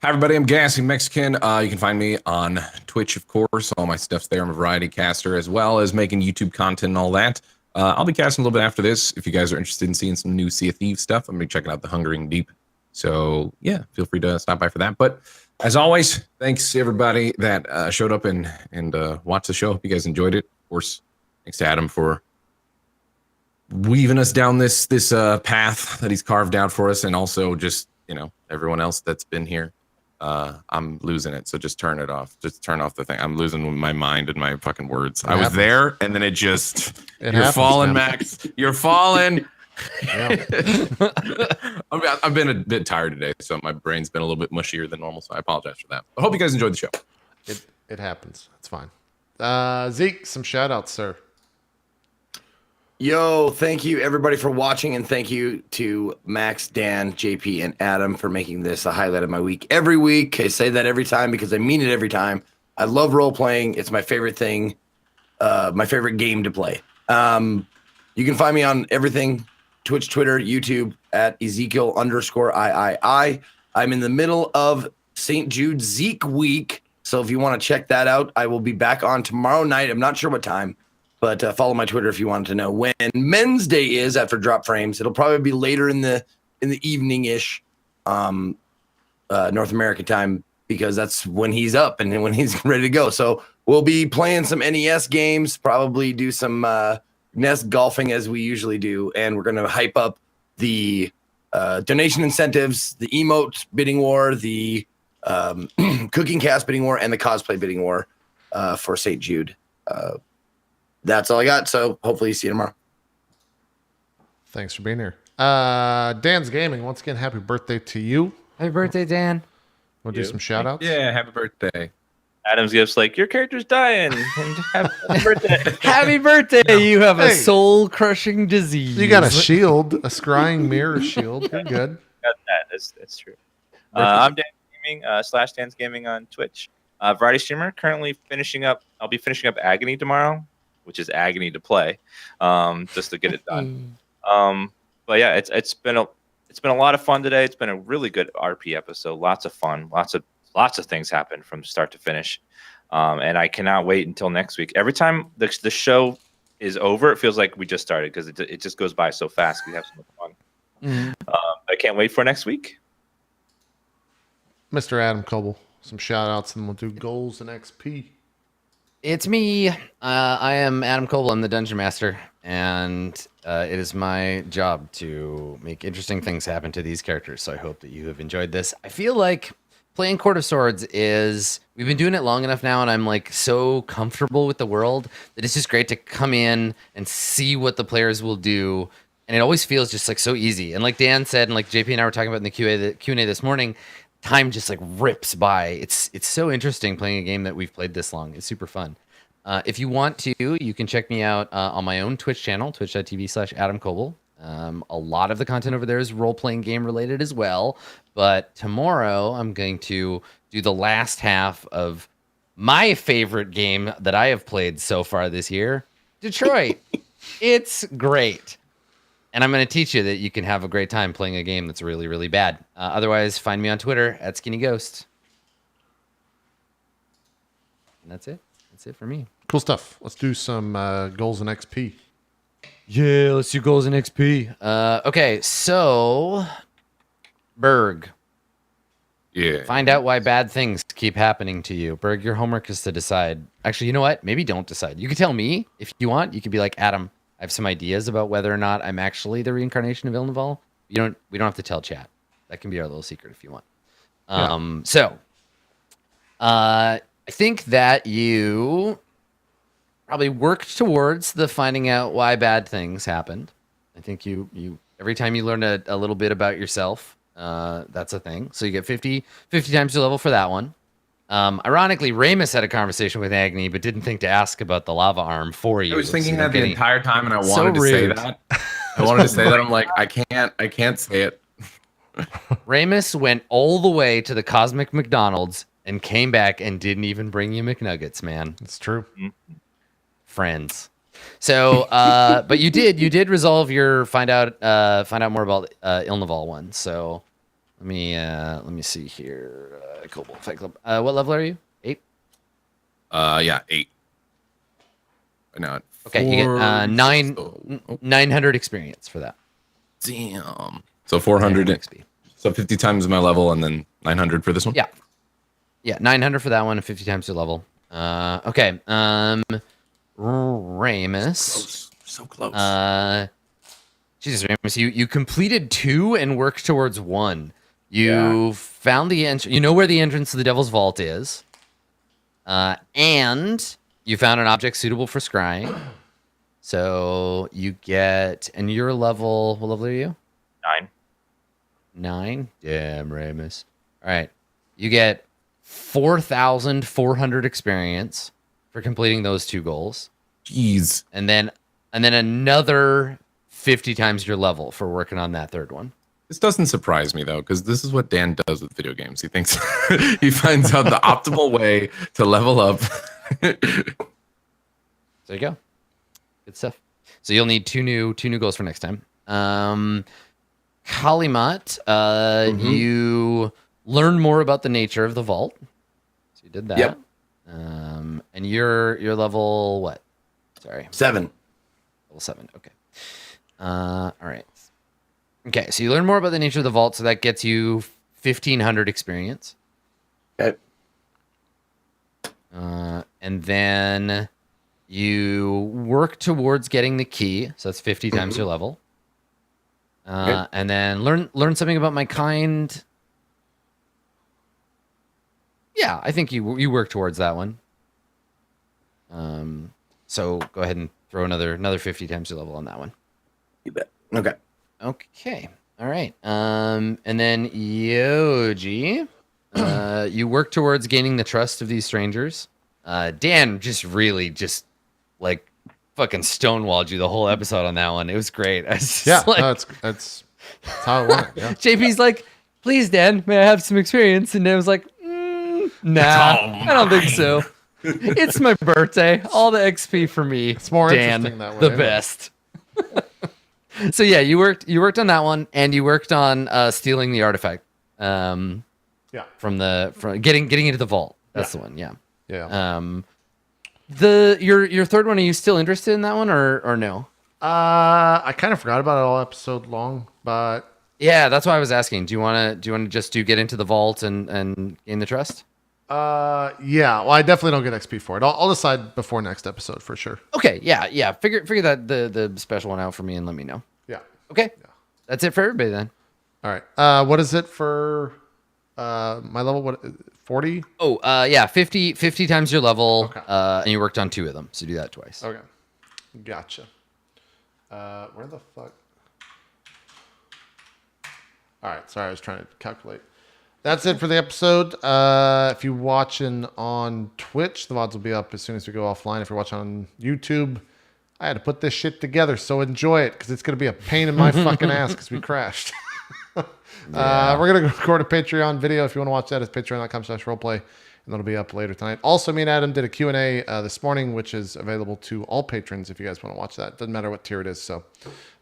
Hi, everybody. I'm GassyMexican. You can find me on Twitch, of course. All my stuff's there. I'm a variety caster, as well as making YouTube content and all that. I'll be casting a little bit after this. If you guys are interested in seeing some new Sea of Thieves stuff, I'm going to be checking out the Hungering Deep. So, yeah, feel free to stop by for that. But as always, thanks to everybody that showed up and watched the show. Hope you guys enjoyed it. Of course, thanks to Adam for weaving us down this path that he's carved out for us, and also just, everyone else that's been here. I'm losing it, so just turn it off. Just turn off the thing. I'm losing my mind and my fucking words. I was there, and then it just... You're falling, Max. You're falling. Yeah. I've been a bit tired today, so my brain's been a little bit mushier than normal, so I apologize for that. I hope you guys enjoyed the show. It happens. It's fine. Zeke, some shout outs, sir. Yo, thank you everybody for watching, and thank you to Max, Dan, JP, and Adam for making this a highlight of my week every week. I say that every time because I mean it every time. I love role playing. It's my favorite thing, my favorite game to play. You can find me on everything: Twitch, Twitter, YouTube at Ezekiel_III. I'm in the middle of St. Jude Zeke week, so if you want to check that out, I will be back on tomorrow night. I'm not sure what time. But follow my Twitter if you wanted to know when Men's Day is after Drop Frames. It'll probably be later in the evening-ish, North America time, because that's when he's up and when he's ready to go. So we'll be playing some NES games, probably do some NES golfing as we usually do, and we're going to hype up the donation incentives, the emote bidding war, the cooking cast bidding war, and the cosplay bidding war for St. Jude. That's all I got. So hopefully you see you tomorrow. Thanks for being here. DansGaming, once again, happy birthday to you. Happy birthday, Dan. Want to do some shout outs? Yeah, happy birthday. Adam's gifts like, your character's dying. And happy birthday. Happy birthday. You have a soul crushing disease. You got a shield, a scrying mirror shield. You're good. Got that. That's true. I'm DansGaming / DansGaming on Twitch. Variety streamer, currently finishing up. I'll be finishing up Agony tomorrow, which is agony to play, just to get it done. But yeah, it's been a lot of fun today. It's been a really good RP episode. Lots of fun. Lots of things happen from start to finish, and I cannot wait until next week. Every time the show is over, it feels like we just started because it just goes by so fast. We have so much fun. I can't wait for next week. Mr. Adam Coble, some shout outs, and we'll do goals and XP. It's me. I am Adam Coble. I'm the Dungeon Master, and it is my job to make interesting things happen to these characters. So I hope that you have enjoyed this. I feel like playing Court of Swords we've been doing it long enough now, and I'm like so comfortable with the world that it's just great to come in and see what the players will do. And it always feels just like so easy. And like Dan said, and like JP and I were talking about in the Q&A this morning, time just like rips by. It's so interesting playing a game that we've played this long. It's super fun. If you want to, you can check me out on my own Twitch channel, twitch.tv/Adam Coble. A lot of the content over there is role-playing game related as well. But tomorrow I'm going to do the last half of my favorite game that I have played so far this year, Detroit. It's great. And I'm going to teach you that you can have a great time playing a game that's really, really bad. Otherwise, find me on Twitter at skinnyghost. And that's it. That's it for me. Cool stuff. Let's do some goals and XP. Yeah, let's do goals and XP. Okay, so Berg, Yeah. find out why bad things keep happening to you. Berg, your homework is to decide. Actually, you know what? Maybe don't decide. You can tell me if you want. You could be like, Adam, I have some ideas about whether or not I'm actually the reincarnation of Ilnival. We don't have to tell chat. That can be our little secret if you want. I think that you probably worked towards the finding out why bad things happened. I think you every time you learn a little bit about yourself, that's a thing. So you get 50 times your level for that one. Ironically, Ramos had a conversation with Agni, but didn't think to ask about the lava arm for you. I was thinking So that the getting- entire time, and I So wanted to say rude. that. I wanted to say that. I'm like, I can't say it. Ramos went all the way to the Cosmic McDonald's and came back and didn't even bring you McNuggets, man. It's true. Friends. So, but you did resolve your find out more about Ilnival one. So let me see here. Cobalt Fight Club. What level are you? 8? Yeah, 8. Now, Okay, you get 900 experience for that. Damn. So 400 XP. So 50 times my level, and then 900 for this one. Yeah, 900 for that one, and 50 times your level. Okay. Ramos. So close. Jesus, Ramos, you completed 2 and worked towards 1. You found the entrance. You know where the entrance to the Devil's Vault is, and you found an object suitable for scrying. So you get, and your level. What level are you? 9. 9. Damn, Ramos. All right, you get 4,400 experience for completing those 2 goals. Jeez. And then another 50 times your level for working on that 3rd one. This doesn't surprise me though, because this is what Dan does with video games. He thinks he finds out the optimal way to level up. There you go. Good stuff. So you'll need two new goals for next time. Kalimat, you learn more about the nature of the vault. So you did that. Yep. And you're level what? Sorry. 7. Level 7. Okay. All right. Okay, so you learn more about the nature of the vault, so that gets you 1,500 experience. Okay. And then you work towards getting the key, so that's 50 times your level. Okay. And then learn something about my kind. Yeah, I think you work towards that one. So go ahead and throw another 50 times your level on that one. You bet. Okay. Okay. All right. And then Yoji, you work towards gaining the trust of these strangers. Dan really like fucking stonewalled you the whole episode on that one. It was great. I was just Yeah, like, no, that's how it went. Yeah. JP's like, please, Dan, may I have some experience? And Dan was like, nah, I don't think so. It's my birthday. All the XP for me. It's more Dan, interesting that way, the isn't it? best. So yeah, you worked on that one, and you worked on stealing the artifact. Yeah. From getting into the vault. That's the one. Yeah. Yeah. Your 3rd one. Are you still interested in that one or no? I kind of forgot about it all episode long, but Yeah, that's why I was asking. Do you want to just get into the vault and gain the trust? yeah. Well, I definitely don't get XP for it. I'll decide before next episode for sure. Okay. Yeah. Figure that the special one out for me and let me know. Yeah. Okay. That's it for everybody then. All right. What is it for my level? What 40? Oh, yeah, 50 times your level. Okay. And you worked on 2 of them, so do that twice. Okay. Gotcha. Where the fuck? All right. Sorry, I was trying to calculate. That's it for the episode. If you're watching on Twitch, the VODs will be up as soon as we go offline. If you're watching on YouTube, I had to put this shit together, so enjoy it because it's going to be a pain in my fucking ass because we crashed. We're going to record a Patreon video. If you want to watch that, it's patreon.com/roleplay, and that'll be up later tonight. Also, me and Adam did a Q&A this morning, which is available to all patrons if you guys want to watch that. Doesn't matter what tier it is, so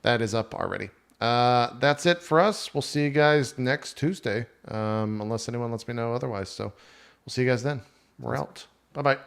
that is up already. That's it for us. We'll see you guys next Tuesday, unless anyone lets me know otherwise. So we'll see you guys then. We're out. Bye-bye.